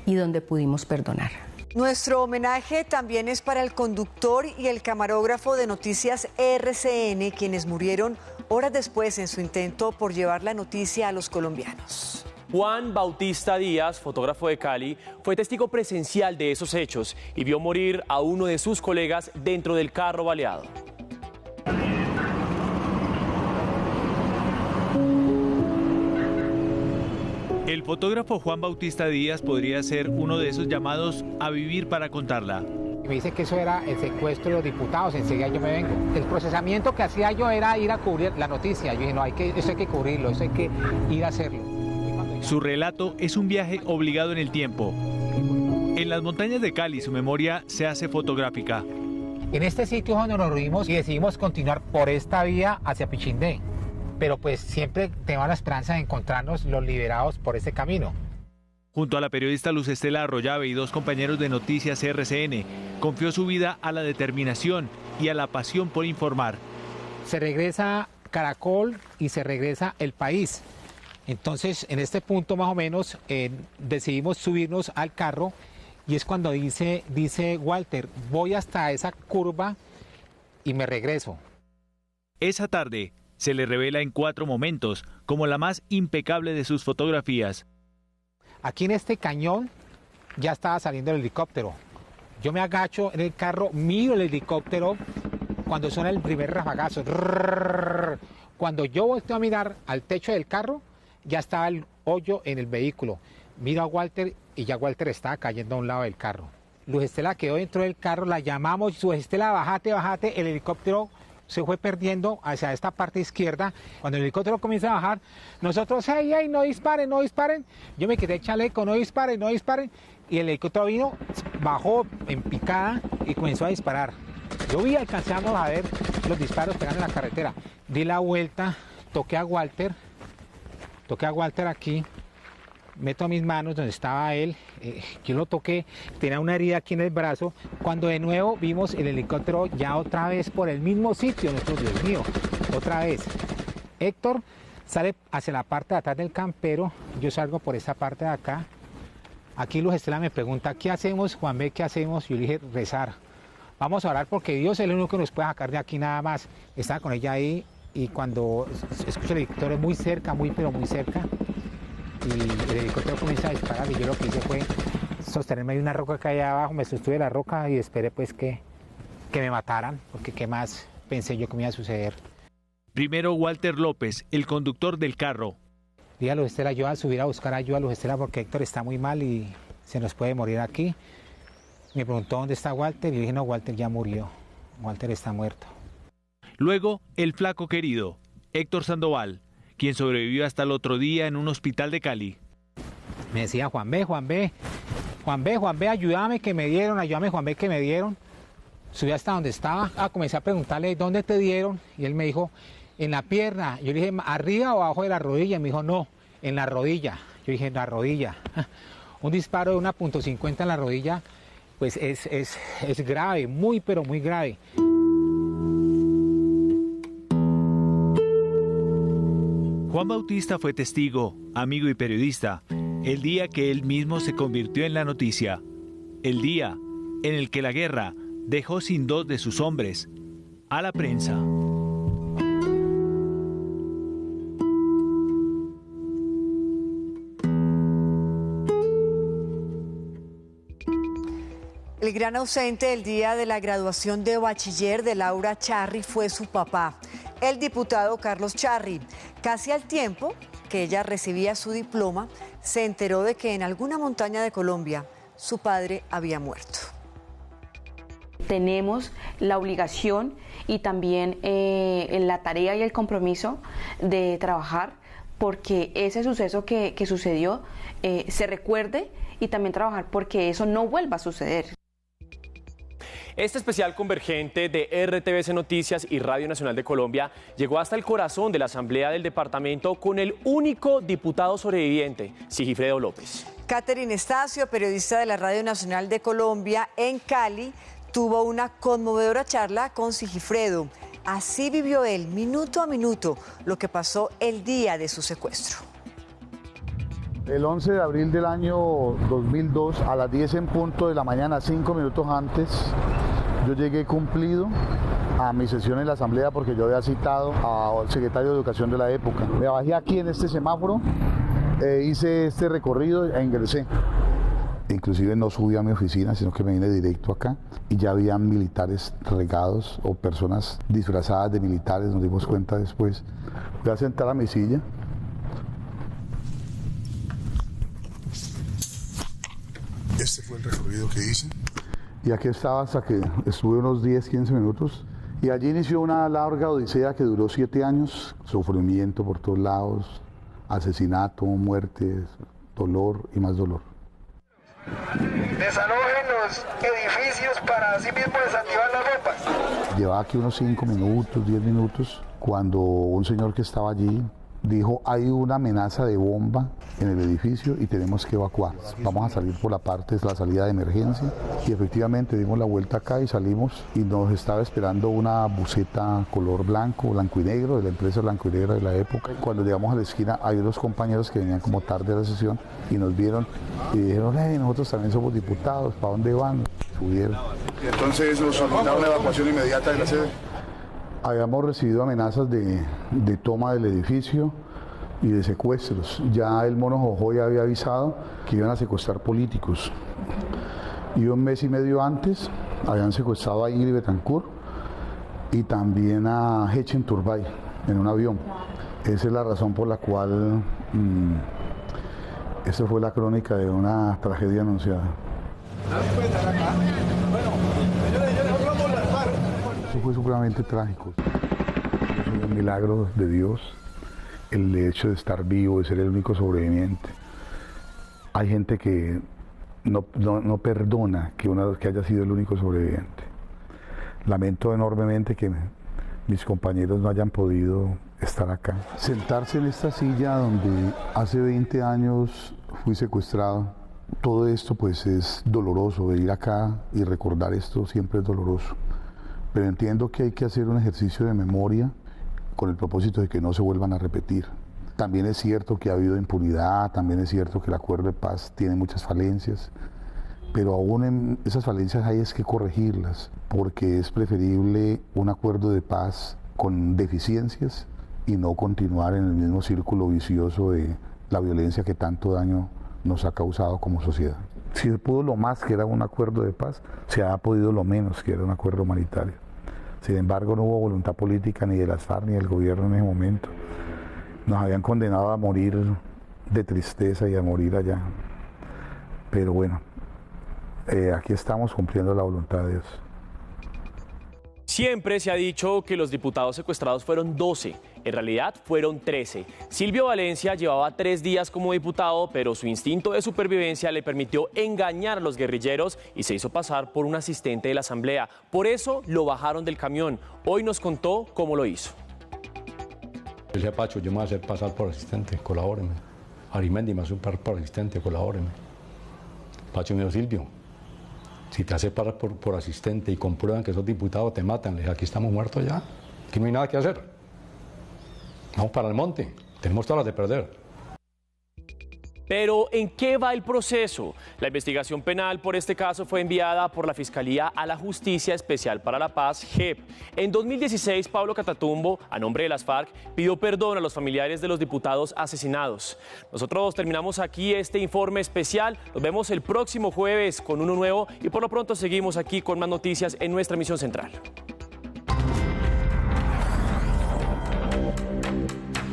Speaker 1: y donde pudimos perdonar.
Speaker 3: Nuestro homenaje también es para el conductor y el camarógrafo de Noticias RCN, quienes murieron horas después en su intento por llevar la noticia a los colombianos.
Speaker 5: Juan Bautista Díaz, fotógrafo de Cali, fue testigo presencial de esos hechos y vio morir a uno de sus colegas dentro del carro baleado.
Speaker 14: El fotógrafo Juan Bautista Díaz podría ser uno de esos llamados a vivir para contarla.
Speaker 6: Me dice que eso era el secuestro de los diputados, enseguida yo me vengo. El procesamiento que hacía yo era ir a cubrir la noticia. Yo dije, no, eso hay que cubrirlo, eso hay que ir a hacerlo.
Speaker 14: Su relato es un viaje obligado en el tiempo. En las montañas de Cali su memoria se hace fotográfica.
Speaker 6: En este sitio es donde nos reunimos y decidimos continuar por esta vía hacia Pichindé. Pero pues siempre tengo la esperanza de encontrarnos los liberados por ese camino.
Speaker 14: Junto a la periodista Luz Estela Arroyave y 2 compañeros de Noticias RCN, confió su vida a la determinación y a la pasión por informar.
Speaker 6: Se regresa Caracol y se regresa El País. Entonces, en este punto más o menos, decidimos subirnos al carro y es cuando dice Walter, voy hasta esa curva y me regreso.
Speaker 14: Esa tarde se le revela en 4 momentos como la más impecable de sus fotografías.
Speaker 6: Aquí en este cañón ya estaba saliendo el helicóptero. Yo me agacho en el carro, miro el helicóptero cuando suena el primer rafagazo. Cuando yo volteo a mirar al techo del carro, ya estaba el hoyo en el vehículo. Miro a Walter y ya Walter estaba cayendo a un lado del carro. Luz Estela quedó dentro del carro, la llamamos, Luz Estela, bájate, el helicóptero se fue perdiendo hacia esta parte izquierda. Cuando el helicóptero comienza a bajar, nosotros, hey, no disparen. Yo me quedé chaleco, no disparen. Y el helicóptero vino, bajó en picada y comenzó a disparar. Yo alcanzamos a ver los disparos pegando en la carretera. Di la vuelta, toqué a Walter aquí, meto mis manos donde estaba él, yo lo toqué, tenía una herida aquí en el brazo, cuando de nuevo vimos el helicóptero ya otra vez por el mismo sitio, Dios mío, otra vez. Héctor sale hacia la parte de atrás del campero, yo salgo por esa parte de acá. Aquí Luz Estela me pregunta, ¿qué hacemos, Juan B? ¿Qué hacemos? Yo le dije, rezar. Vamos a orar porque Dios es el único que nos puede sacar de aquí nada más. Estaba con ella ahí y cuando escucho el helicóptero muy cerca, muy cerca, y el helicóptero comienza a disparar y yo lo que hice fue sostenerme de una roca que hay abajo, me sostuve de la roca y esperé pues que me mataran, porque qué más pensé yo que me iba a suceder.
Speaker 14: Primero Walter López, el conductor del carro.
Speaker 6: Dije a Luz Estela, yo voy a subir a buscar ayuda a Luz Estela porque Héctor está muy mal y se nos puede morir aquí. Me preguntó dónde está Walter y dije, no, Walter ya murió, Walter está muerto.
Speaker 14: Luego, el flaco querido, Héctor Sandoval, quien sobrevivió hasta el otro día en un hospital de Cali.
Speaker 6: Me decía, Juan B, ayúdame que me dieron. Subí hasta donde estaba, comencé a preguntarle, ¿dónde te dieron? Y él me dijo, en la pierna. Yo le dije, ¿arriba o abajo de la rodilla? Y me dijo, no, en la rodilla. Yo dije, en la rodilla. Un disparo de 1.50 en la rodilla, pues es grave, muy pero muy grave.
Speaker 14: Juan Bautista fue testigo, amigo y periodista, el día que él mismo se convirtió en la noticia, el día en el que la guerra dejó sin 2 de sus hombres. A la prensa.
Speaker 3: El gran ausente el día de la graduación de bachiller de Laura Charri fue su papá, el diputado Carlos Charri. Casi al tiempo que ella recibía su diploma, se enteró de que en alguna montaña de Colombia su padre había muerto.
Speaker 2: Tenemos la obligación y también la tarea y el compromiso de trabajar porque ese suceso que sucedió se recuerde y también trabajar porque eso no vuelva a suceder.
Speaker 5: Este especial convergente de RTVC Noticias y Radio Nacional de Colombia llegó hasta el corazón de la Asamblea del Departamento con el único diputado sobreviviente, Sigifredo López.
Speaker 3: Catherine Estacio, periodista de la Radio Nacional de Colombia en Cali, tuvo una conmovedora charla con Sigifredo. Así vivió él, minuto a minuto, lo que pasó el día de su secuestro.
Speaker 19: El 11 de abril del año 2002, a las 10 en punto de la mañana, 5 minutos antes, yo llegué cumplido a mi sesión en la asamblea porque yo había citado al secretario de Educación de la época. Me bajé aquí en este semáforo, hice este recorrido e ingresé. Inclusive no subí a mi oficina, sino que me vine directo acá y ya habían militares regados o personas disfrazadas de militares, nos dimos cuenta después. Fui a sentar a mi silla. Este fue el recorrido que hice. Y aquí estaba hasta que estuve unos 10, 15 minutos. Y allí inició una larga odisea que duró 7 años. Sufrimiento por todos lados, asesinato, muertes, dolor y más dolor.
Speaker 18: Desalojen los edificios para así mismo desactivar las ropas.
Speaker 19: Llevaba aquí unos 5 minutos, 10 minutos, cuando un señor que estaba allí dijo: hay una amenaza de bomba en el edificio y tenemos que evacuar. Vamos a salir por la parte, es la salida de emergencia. Y efectivamente dimos la vuelta acá y salimos y nos estaba esperando una buseta color blanco, blanco y negro, de la empresa Blanco y Negra de la época. Cuando llegamos a la esquina hay unos compañeros que venían como tarde a la sesión y nos vieron y dijeron: nosotros también somos diputados, ¿para dónde van? Subieron.
Speaker 27: Y entonces nos solicitaron la evacuación inmediata de la sede.
Speaker 19: Habíamos recibido amenazas de toma del edificio y de secuestros. Ya el Mono Jojoy había avisado que iban a secuestrar políticos. Y un mes y medio antes habían secuestrado a Ingrid Betancourt y también a Hechen Turbay en un avión. Esa es la razón por la cual esta fue la crónica de una tragedia anunciada. Eso fue supremamente trágico. Es un milagro de Dios el hecho de estar vivo, de ser el único sobreviviente. Hay gente que no perdona que haya sido el único sobreviviente. Lamento enormemente que mis compañeros no hayan podido estar acá. Sentarse en esta silla donde hace 20 años fui secuestrado, todo esto pues es doloroso. Venir acá y recordar esto siempre es doloroso. Pero entiendo que hay que hacer un ejercicio de memoria con el propósito de que no se vuelvan a repetir. También es cierto que ha habido impunidad, también es cierto que el acuerdo de paz tiene muchas falencias, pero aún en esas falencias hay que corregirlas, porque es preferible un acuerdo de paz con deficiencias y no continuar en el mismo círculo vicioso de la violencia que tanto daño nos ha causado como sociedad. Si se pudo lo más, que era un acuerdo de paz, se ha podido lo menos, que era un acuerdo humanitario. Sin embargo, no hubo voluntad política ni de las FARC ni del gobierno en ese momento. Nos habían condenado a morir de tristeza y a morir allá. Pero bueno, aquí estamos cumpliendo la voluntad de Dios.
Speaker 5: Siempre se ha dicho que los diputados secuestrados fueron 12, en realidad fueron 13. Silvio Valencia llevaba 3 días como diputado, pero su instinto de supervivencia le permitió engañar a los guerrilleros y se hizo pasar por un asistente de la asamblea. Por eso lo bajaron del camión. Hoy nos contó cómo lo hizo.
Speaker 7: Yo decía: Pacho, yo me voy a hacer pasar por asistente, colabóreme. Arimendi me va a hacer pasar por asistente, colabóreme. Pacho me dijo: Silvio, si te hace pasar por asistente y comprueban que sos diputado, te matan. Le dije: aquí estamos muertos ya, aquí no hay nada que hacer. Vamos para el monte, tenemos todas las de perder.
Speaker 5: Pero, ¿en qué va el proceso? La investigación penal por este caso fue enviada por la Fiscalía a la Justicia Especial para la Paz, JEP. En 2016, Pablo Catatumbo, a nombre de las FARC, pidió perdón a los familiares de los diputados asesinados. Nosotros terminamos aquí este informe especial. Nos vemos el próximo jueves con uno nuevo y por lo pronto seguimos aquí con más noticias en nuestra emisión central.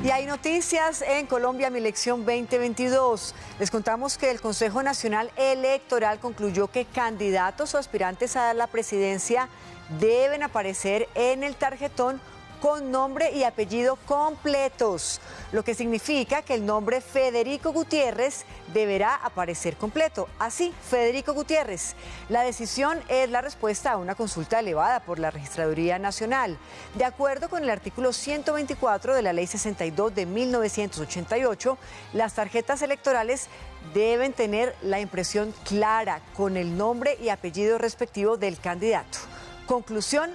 Speaker 3: Y hay noticias en Colombia, mi elección 2022. Les contamos que el Consejo Nacional Electoral concluyó que candidatos o aspirantes a la presidencia deben aparecer en el tarjetón con nombre y apellido completos, lo que significa que el nombre Federico Gutiérrez deberá aparecer completo. Así, Federico Gutiérrez. La decisión es la respuesta a una consulta elevada por la Registraduría Nacional. De acuerdo con el artículo 124 de la Ley 62 de 1988, las tarjetas electorales deben tener la impresión clara con el nombre y apellido respectivo del candidato. Conclusión: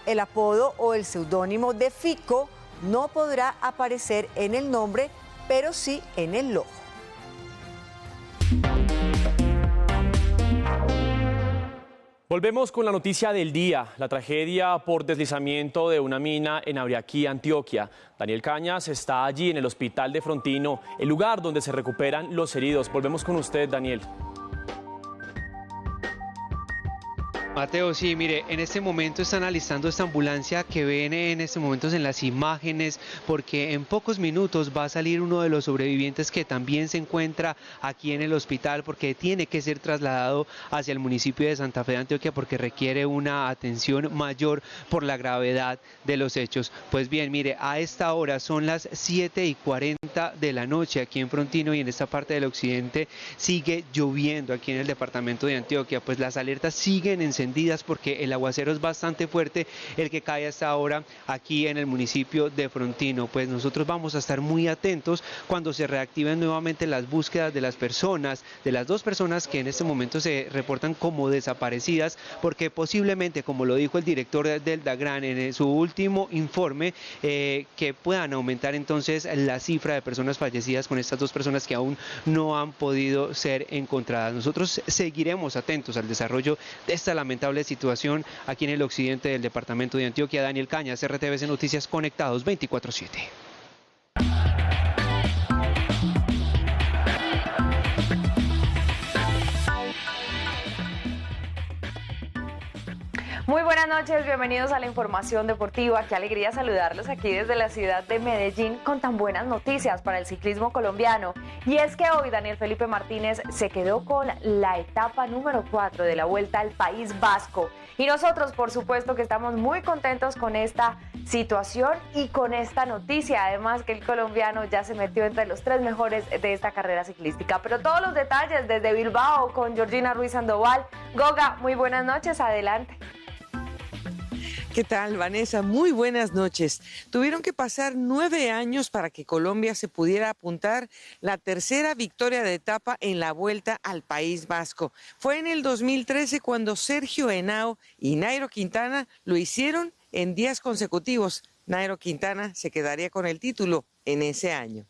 Speaker 3: el apodo o el seudónimo de Fico no podrá aparecer en el nombre, pero sí en el logo.
Speaker 5: Volvemos con la noticia del día, la tragedia por deslizamiento de una mina en Abriaquí, Antioquia. Daniel Cañas está allí en el hospital de Frontino, el lugar donde se recuperan los heridos. Volvemos con usted, Daniel.
Speaker 10: Mateo, sí, mire, en este momento están alistando esta ambulancia que ven en este momento en las imágenes, porque en pocos minutos va a salir uno de los sobrevivientes que también se encuentra aquí en el hospital, porque tiene que ser trasladado hacia el municipio de Santa Fe de Antioquia porque requiere una atención mayor por la gravedad de los hechos. Pues bien, mire, a esta hora son las 7:40 de la noche aquí en Frontino y en esta parte del occidente sigue lloviendo aquí en el departamento de Antioquia, pues las alertas siguen encendidas porque el aguacero es bastante fuerte el que cae hasta ahora aquí en el municipio de Frontino. Pues nosotros vamos a estar muy atentos cuando se reactiven nuevamente las búsquedas de las personas, de las dos personas que en este momento se reportan como desaparecidas, porque posiblemente, como lo dijo el director del DAGRAN en su último informe, que puedan aumentar entonces la cifra de personas fallecidas con estas dos personas que aún no han podido ser encontradas. Nosotros seguiremos atentos al desarrollo de esta lamentable situación aquí en el occidente del departamento de Antioquia. Daniel Cañas, RTVC Noticias, conectados 24/7.
Speaker 20: Muy buenas noches, bienvenidos a la información deportiva. Qué alegría saludarlos aquí desde la ciudad de Medellín con tan buenas noticias para el ciclismo colombiano. Y es que hoy Daniel Felipe Martínez se quedó con la etapa número 4 de la Vuelta al País Vasco. Y nosotros, por supuesto, que estamos muy contentos con esta situación y con esta noticia. Además que el colombiano ya se metió entre los 3 mejores de esta carrera ciclística. Pero todos los detalles desde Bilbao con Georgina Ruiz Sandoval. Goga, muy buenas noches, adelante.
Speaker 21: ¿Qué tal, Vanessa? Muy buenas noches. Tuvieron que pasar 9 años para que Colombia se pudiera apuntar la tercera victoria de etapa en la Vuelta al País Vasco. Fue en el 2013 cuando Sergio Henao y Nairo Quintana lo hicieron en días consecutivos. Nairo Quintana se quedaría con el título en ese año.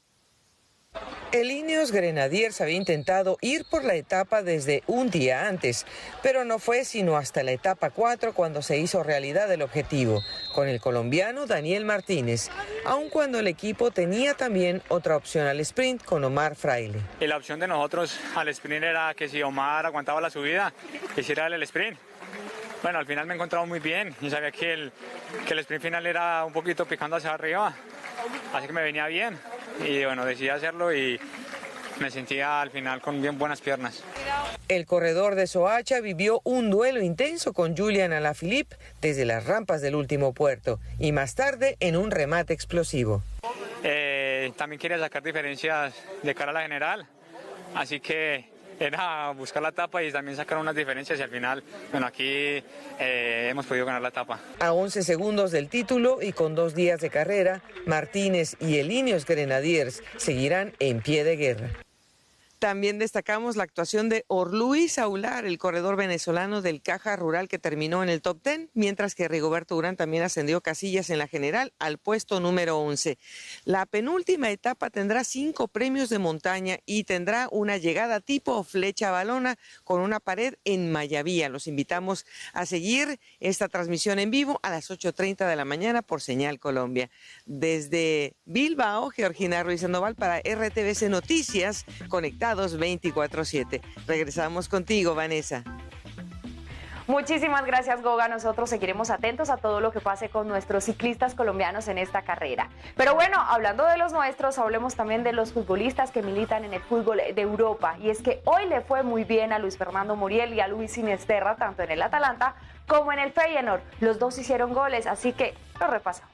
Speaker 21: El Ineos Grenadiers había intentado ir por la etapa desde un día antes, pero no fue sino hasta la etapa 4 cuando se hizo realidad el objetivo, con el colombiano Daniel Martínez, aun cuando el equipo tenía también otra opción al sprint con Omar Fraile.
Speaker 22: Y la opción de nosotros al sprint era que si Omar aguantaba la subida, hiciera el sprint. Bueno, al final me he encontrado muy bien y sabía que el sprint final era un poquito picando hacia arriba, así que me venía bien. Y bueno, decidí hacerlo y me sentía al final con bien buenas piernas.
Speaker 21: El corredor de Soacha vivió un duelo intenso con Julian Alaphilippe desde las rampas del último puerto y más tarde en un remate explosivo.
Speaker 22: También quería sacar diferencias de cara a la general, así que era buscar la etapa y también sacar unas diferencias y al final, bueno, aquí hemos podido ganar la etapa.
Speaker 21: A 11 segundos del título y con 2 días de carrera, Martínez y el Ineos Grenadiers seguirán en pie de guerra. También destacamos la actuación de Orluis Aular, el corredor venezolano del Caja Rural que terminó en el top 10, mientras que Rigoberto Urán también ascendió casillas en la general al puesto número 11. La penúltima etapa tendrá 5 premios de montaña y tendrá una llegada tipo flecha balona con una pared en Mayavía. Los invitamos a seguir esta transmisión en vivo a las 8:30 de la mañana por Señal Colombia. Desde Bilbao, Georgina Ruiz Sandoval para RTVC Noticias, conectados 24/7. Regresamos contigo, Vanessa.
Speaker 20: Muchísimas gracias, Goga. Nosotros seguiremos atentos a todo lo que pase con nuestros ciclistas colombianos en esta carrera. Pero bueno, hablando de los nuestros, hablemos también de los futbolistas que militan en el fútbol de Europa. Y es que hoy le fue muy bien a Luis Fernando Muriel y a Luis Sinisterra, tanto en el Atalanta como en el Feyenoord. Los dos hicieron goles, así que lo repasamos.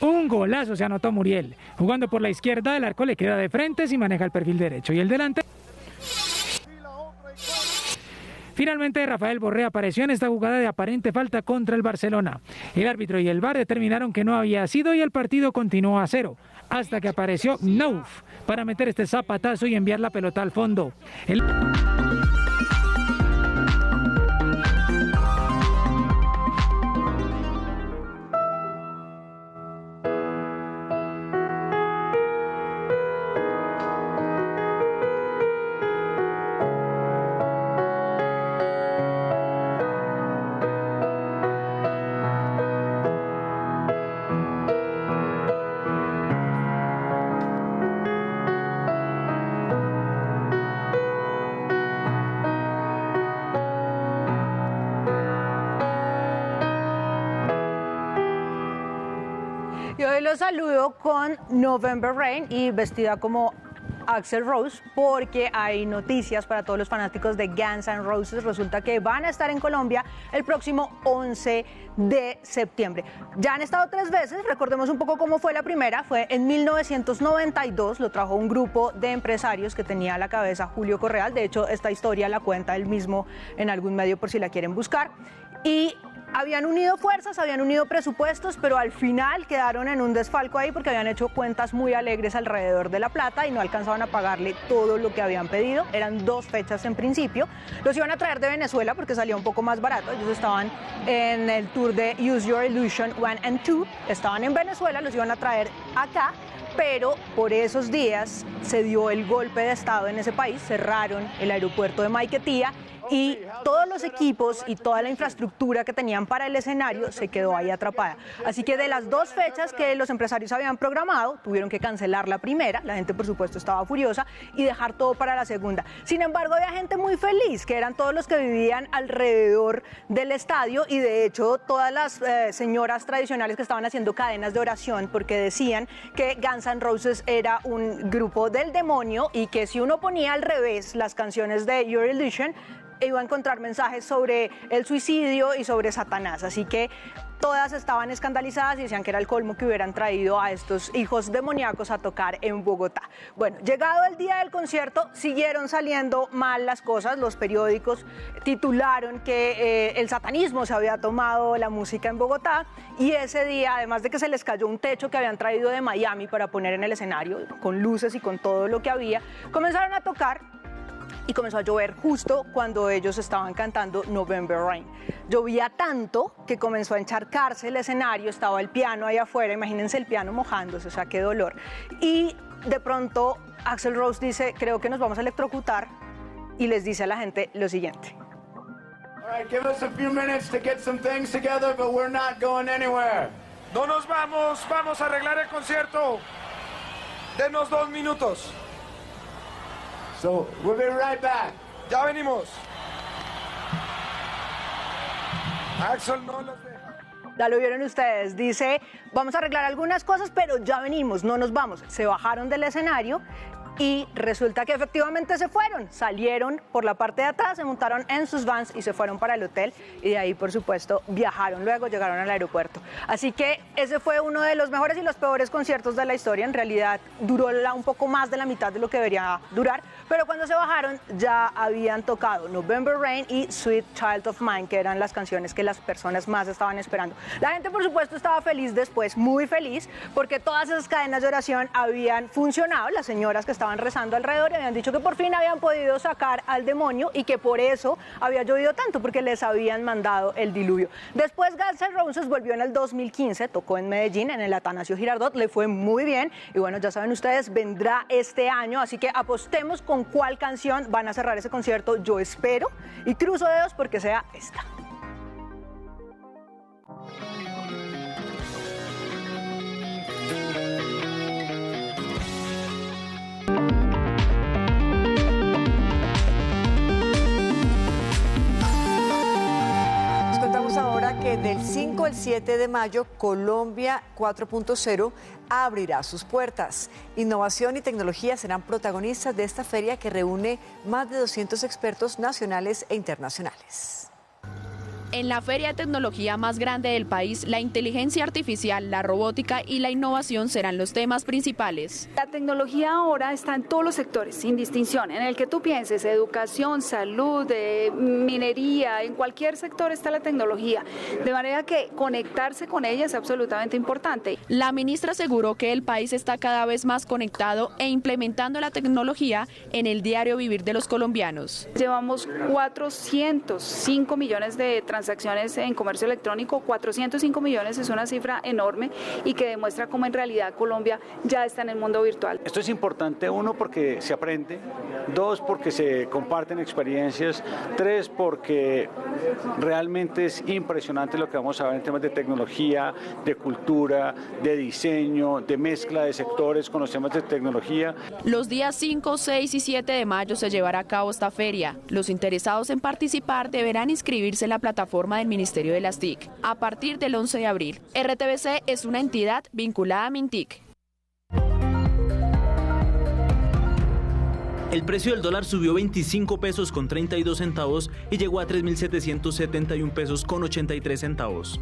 Speaker 4: Un golazo se anotó Muriel. Jugando por la izquierda, el arco le queda de frente si maneja el perfil derecho. Y el delante. Finalmente, Rafael Borré apareció en esta jugada de aparente falta contra el Barcelona. El árbitro y el VAR determinaron que no había sido y el partido continuó a 0, hasta que apareció Nouf para meter este zapatazo y enviar la pelota al fondo.
Speaker 8: Y hoy los saludo con November Rain y vestida como Axl Rose, porque hay noticias para todos los fanáticos de Guns N' Roses. Resulta que van a estar en Colombia el próximo 11 de septiembre. Ya han estado 3 veces, recordemos un poco cómo fue la primera. Fue en 1992, lo trajo un grupo de empresarios que tenía a la cabeza Julio Correal. De hecho, esta historia la cuenta él mismo en algún medio por si la quieren buscar. Y habían unido fuerzas, habían unido presupuestos, pero al final quedaron en un desfalco ahí porque habían hecho cuentas muy alegres alrededor de la plata y no alcanzaban a pagarle todo lo que habían pedido. Eran 2 fechas en principio. Los iban a traer de Venezuela porque salía un poco más barato. Ellos estaban en el tour de Use Your Illusion 1 and 2. Estaban en Venezuela, los iban a traer acá. Pero por esos días se dio el golpe de estado en ese país, cerraron el aeropuerto de Maiquetía y todos los equipos y toda la infraestructura que tenían para el escenario se quedó ahí atrapada. Así que de las 2 fechas que los empresarios habían programado, tuvieron que cancelar la primera, la gente por supuesto estaba furiosa, y dejar todo para la segunda. Sin embargo, había gente muy feliz, que eran todos los que vivían alrededor del estadio, y de hecho todas las señoras tradicionales que estaban haciendo cadenas de oración porque decían que Guns N' Roses era un grupo del demonio y que si uno ponía al revés las canciones de Your Illusion, iba a encontrar mensajes sobre el suicidio y sobre Satanás. Así que todas estaban escandalizadas y decían que era el colmo que hubieran traído a estos hijos demoníacos a tocar en Bogotá. Bueno, llegado el día del concierto, siguieron saliendo mal las cosas. Los periódicos titularon que el satanismo se había tomado la música en Bogotá, y ese día, además de que se les cayó un techo que habían traído de Miami para poner en el escenario, con luces y con todo lo que había, comenzaron a tocar y comenzó a llover justo cuando ellos estaban cantando November Rain. Llovía tanto que comenzó a encharcarse el escenario, estaba el piano ahí afuera, imagínense el piano mojándose, o sea, qué dolor. Y de pronto Axl Rose dice, creo que nos vamos a electrocutar, y les dice a la gente lo siguiente.
Speaker 9: All right, give us a few minutes to get some things together, but we're not going anywhere.
Speaker 12: No nos vamos, vamos a arreglar el concierto. Denos 2 minutos.
Speaker 9: So, we'll be right back.
Speaker 12: Ya venimos. Axl no los deja.
Speaker 8: Ya lo vieron ustedes, dice, vamos a arreglar algunas cosas, pero ya venimos, no nos vamos. Se bajaron del escenario y resulta que efectivamente se fueron, salieron por la parte de atrás, se montaron en sus vans y se fueron para el hotel, y de ahí por supuesto viajaron, luego llegaron al aeropuerto. Así que ese fue uno de los mejores y los peores conciertos de la historia. En realidad duró un poco más de la mitad de lo que debería durar, pero cuando se bajaron ya habían tocado November Rain y Sweet Child of Mine, que eran las canciones que las personas más estaban esperando. La gente por supuesto estaba feliz después, muy feliz, porque todas esas cadenas de oración habían funcionado. Las señoras que estaban estaban rezando alrededor y habían dicho que por fin habían podido sacar al demonio y que por eso había llovido tanto, porque les habían mandado el diluvio. Después Guns N' Roses volvió en el 2015, tocó en Medellín, en el Atanasio Girardot, le fue muy bien y bueno, ya saben ustedes, vendrá este año, así que apostemos con cuál canción van a cerrar ese concierto. Yo espero y cruzo dedos porque sea esta.
Speaker 3: Ahora que del 5 al 7 de mayo, Colombia 4.0 abrirá sus puertas. Innovación y tecnología serán protagonistas de esta feria que reúne más de 200 expertos nacionales e internacionales.
Speaker 13: En la feria de tecnología más grande del país, la inteligencia artificial, la robótica y la innovación serán los temas principales.
Speaker 15: La tecnología ahora está en todos los sectores, sin distinción. En el que tú pienses, educación, salud, minería, en cualquier sector está la tecnología. De manera que conectarse con ella es absolutamente importante.
Speaker 13: La ministra aseguró que el país está cada vez más conectado e implementando la tecnología en el diario vivir de los colombianos.
Speaker 15: Llevamos 405 millones de transacciones en comercio electrónico. 405 millones es una cifra enorme y que demuestra cómo en realidad Colombia ya está en el mundo virtual.
Speaker 16: Esto es importante, uno, porque se aprende, dos, porque se comparten experiencias, tres, porque realmente es impresionante lo que vamos a ver en temas de tecnología, de cultura, de diseño, de mezcla de sectores con los temas de tecnología.
Speaker 13: Los días 5, 6 y 7 de mayo se llevará a cabo esta feria. Los interesados en participar deberán inscribirse en la plataforma del Ministerio de las TIC a partir del 11 de abril. RTBC es una entidad vinculada a Mintic.
Speaker 23: El precio del dólar subió 25 pesos con 32 centavos y llegó a 3.771 pesos con 83 centavos.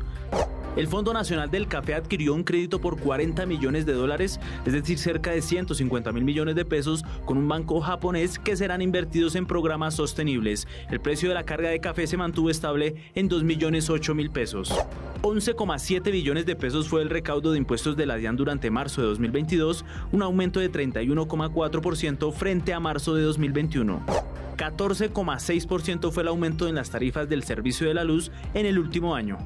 Speaker 23: El Fondo Nacional del Café adquirió un crédito por 40 millones de dólares, es decir, cerca de 150 mil millones de pesos, con un banco japonés que serán invertidos en programas sostenibles. El precio de la carga de café se mantuvo estable en 2.008.000 pesos. 11,7 billones de pesos fue el recaudo de impuestos de la DIAN durante marzo de 2022, un aumento de 31,4% frente a marzo de 2021. 14,6% fue el aumento en las tarifas del servicio de la luz en el último año.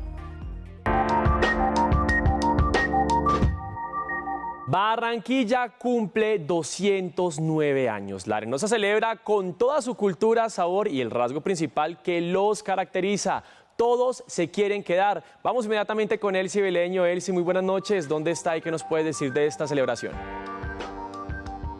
Speaker 5: Barranquilla cumple 209 años. La Arenosa celebra con toda su cultura, sabor y el rasgo principal que los caracteriza. Todos se quieren quedar. Vamos inmediatamente con Elsie Beleño. Elsie, muy buenas noches. ¿Dónde está y qué nos puedes decir de esta celebración?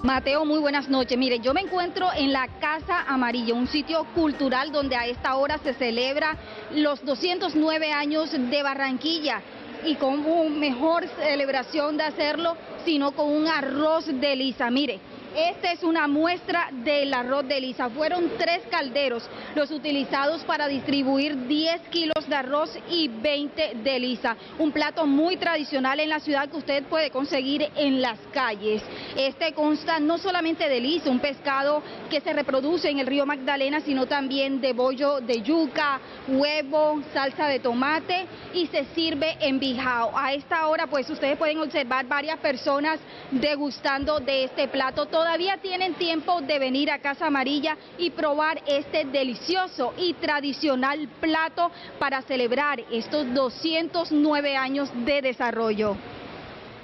Speaker 24: Mateo, muy buenas noches. Mire, yo me encuentro en la Casa Amarilla, un sitio cultural donde a esta hora se celebra los 209 años de Barranquilla. Y con una mejor celebración de hacerlo, sino con un arroz de lisa. Mire, esta es una muestra del arroz de lisa. Fueron 3 calderos los utilizados para distribuir 10 kilos de arroz y 20 de lisa. Un plato muy tradicional en la ciudad que usted puede conseguir en las calles. Este consta no solamente de lisa, un pescado que se reproduce en el río Magdalena, sino también de bollo de yuca, huevo, salsa de tomate y se sirve en bijao. A esta hora pues ustedes pueden observar varias personas degustando de este plato. Todavía tienen tiempo de venir a Casa Amarilla y probar este delicioso y tradicional plato para celebrar estos 209 años de desarrollo.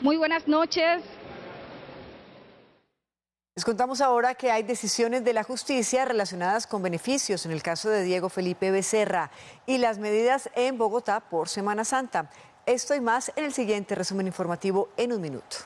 Speaker 24: Muy buenas noches.
Speaker 3: Les contamos ahora que hay decisiones de la justicia relacionadas con beneficios en el caso de Diego Felipe Becerra y las medidas en Bogotá por Semana Santa. Esto y más en el siguiente resumen informativo en un minuto.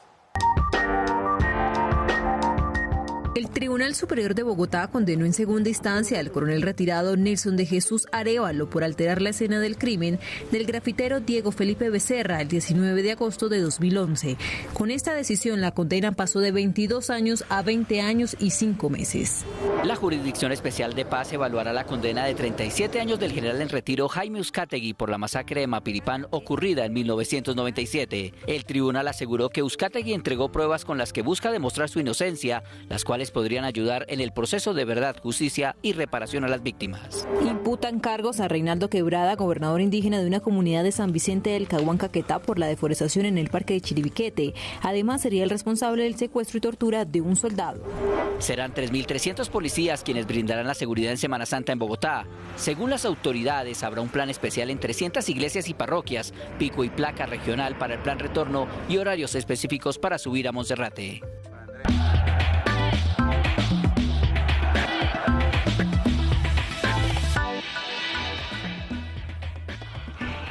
Speaker 25: El Tribunal Superior de Bogotá condenó en segunda instancia al coronel retirado Nelson de Jesús Arévalo por alterar la escena del crimen del grafitero Diego Felipe Becerra el 19 de agosto de 2011. Con esta decisión, la condena pasó de 22 años a 20 años y 5 meses.
Speaker 1: La Jurisdicción Especial de Paz evaluará la condena de 37 años del general en retiro Jaime Uzcategui por la masacre de Mapiripán ocurrida en 1997. El tribunal aseguró que Uzcategui entregó pruebas con las que busca demostrar su inocencia, las cuales podrían ayudar en el proceso de verdad, justicia y reparación a las víctimas.
Speaker 25: Imputan cargos a Reinaldo Quebrada, gobernador indígena de una comunidad de San Vicente del Caguán, Caquetá, por la deforestación en el parque de Chiribiquete. Además, sería el responsable del secuestro y tortura de un soldado.
Speaker 1: Serán 3.300 policías quienes brindarán la seguridad en Semana Santa en Bogotá. Según las autoridades, habrá un plan especial en 300 iglesias y parroquias, pico y placa regional para el plan retorno y horarios específicos para subir a Monserrate.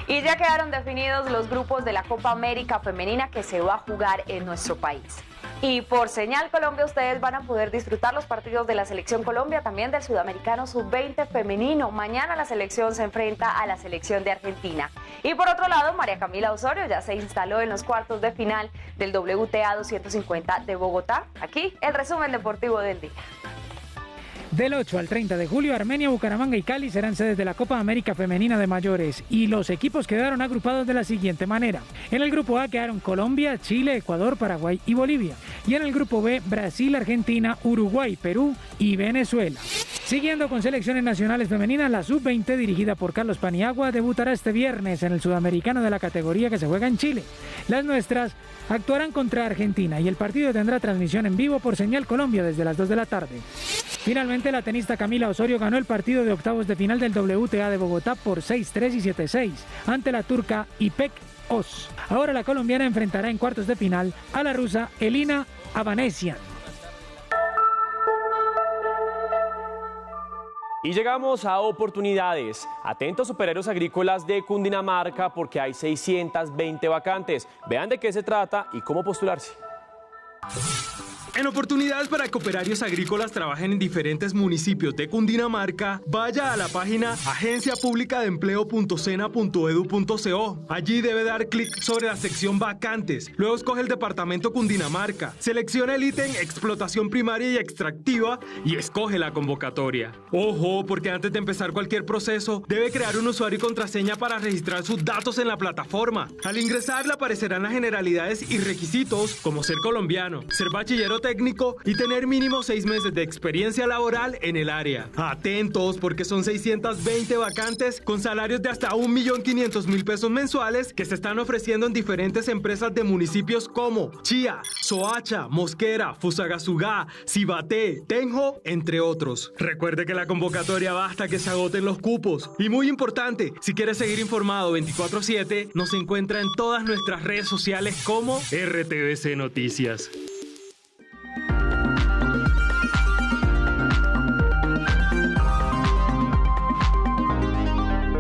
Speaker 20: Y ya quedaron definidos los grupos de la Copa América Femenina que se va a jugar en nuestro país. Y por Señal Colombia ustedes van a poder disfrutar los partidos de la Selección Colombia, también del Sudamericano Sub-20 femenino. Mañana la selección se enfrenta a la selección de Argentina. Y por otro lado, María Camila Osorio ya se instaló en los cuartos de final del WTA 250 de Bogotá. Aquí el resumen deportivo del día.
Speaker 4: Del 8 al 30 de julio, Armenia, Bucaramanga y Cali serán sedes de la Copa América Femenina de Mayores y los equipos quedaron agrupados de la siguiente manera. En el grupo A quedaron Colombia, Chile, Ecuador, Paraguay y Bolivia. Y en el grupo B, Brasil, Argentina, Uruguay, Perú y Venezuela. Siguiendo con selecciones nacionales femeninas, la Sub-20, dirigida por Carlos Paniagua, debutará este viernes en el Sudamericano de la categoría que se juega en Chile. Las nuestras actuarán contra Argentina y el partido tendrá transmisión en vivo por Señal Colombia desde las 2 de la tarde. Finalmente, la tenista Camila Osorio ganó el partido de octavos de final del WTA de Bogotá por 6-3 y 7-6 ante la turca İpek Oz. Ahora la colombiana enfrentará en cuartos de final a la rusa Elina Avanesian.
Speaker 5: Y llegamos a oportunidades. Atentos superhéroes agrícolas de Cundinamarca porque hay 620 vacantes. Vean de qué se trata y cómo postularse.
Speaker 2: En oportunidades para que operarios agrícolas trabajen en diferentes municipios de Cundinamarca, vaya a la página agenciapublicadeempleo.sena.edu.co. Allí debe dar clic sobre la sección vacantes. Luego escoge el departamento Cundinamarca. Selecciona el ítem explotación primaria y extractiva y escoge la convocatoria. Ojo, porque antes de empezar cualquier proceso, debe crear un usuario y contraseña para registrar sus datos en la plataforma. Al ingresar le aparecerán las generalidades y requisitos como ser colombiano, ser bachillero técnico y tener mínimo 6 meses de experiencia laboral en el área. Atentos, porque son 620 vacantes con salarios de hasta 1.500.000 pesos mensuales que se están ofreciendo en diferentes empresas de municipios como Chía, Soacha, Mosquera, Fusagasugá, Cibaté, Tenjo, entre otros. Recuerde que la convocatoria va hasta que se agoten los cupos. Y muy importante, si quiere seguir informado 24/7, nos encuentra en todas nuestras redes sociales como RTVC Noticias.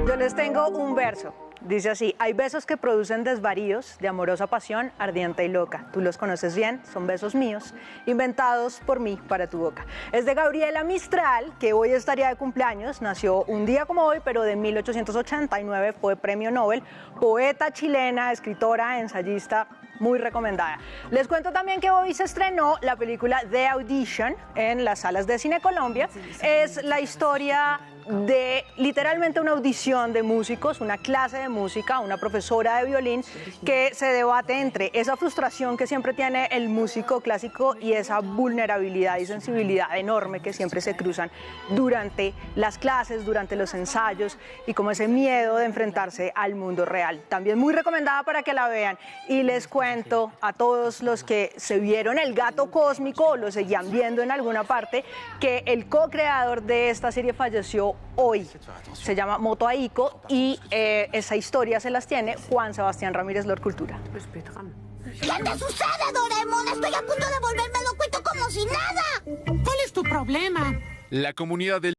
Speaker 8: Yo les tengo un verso. Dice así: hay besos que producen desvaríos de amorosa pasión, ardiente y loca. Tú los conoces bien, son besos míos, inventados por mí para tu boca. Es de Gabriela Mistral, que hoy estaría de cumpleaños. Nació un día como hoy, pero de 1889, fue premio Nobel, poeta chilena, escritora, ensayista, muy recomendada. Les cuento también que hoy se estrenó la película The Audition en las salas de Cine Colombia. Es la historia de literalmente una audición de músicos, una clase de música, una profesora de violín que se debate entre esa frustración que siempre tiene el músico clásico y esa vulnerabilidad y sensibilidad enorme que siempre se cruzan durante las clases, durante los ensayos y como ese miedo de enfrentarse al mundo real. También muy recomendada para que la vean. Y les cuento a todos los que se vieron El Gato Cósmico o lo seguían viendo en alguna parte que el co-creador de esta serie falleció hoy. Se llama Moto Aiko y esa historia se las tiene Juan Sebastián Ramírez, Lord Cultura.
Speaker 6: ¿Qué te sucede, Doraemon? Estoy a punto de volverme loco y tú como si nada.
Speaker 11: ¿Cuál es tu problema?
Speaker 14: La comunidad del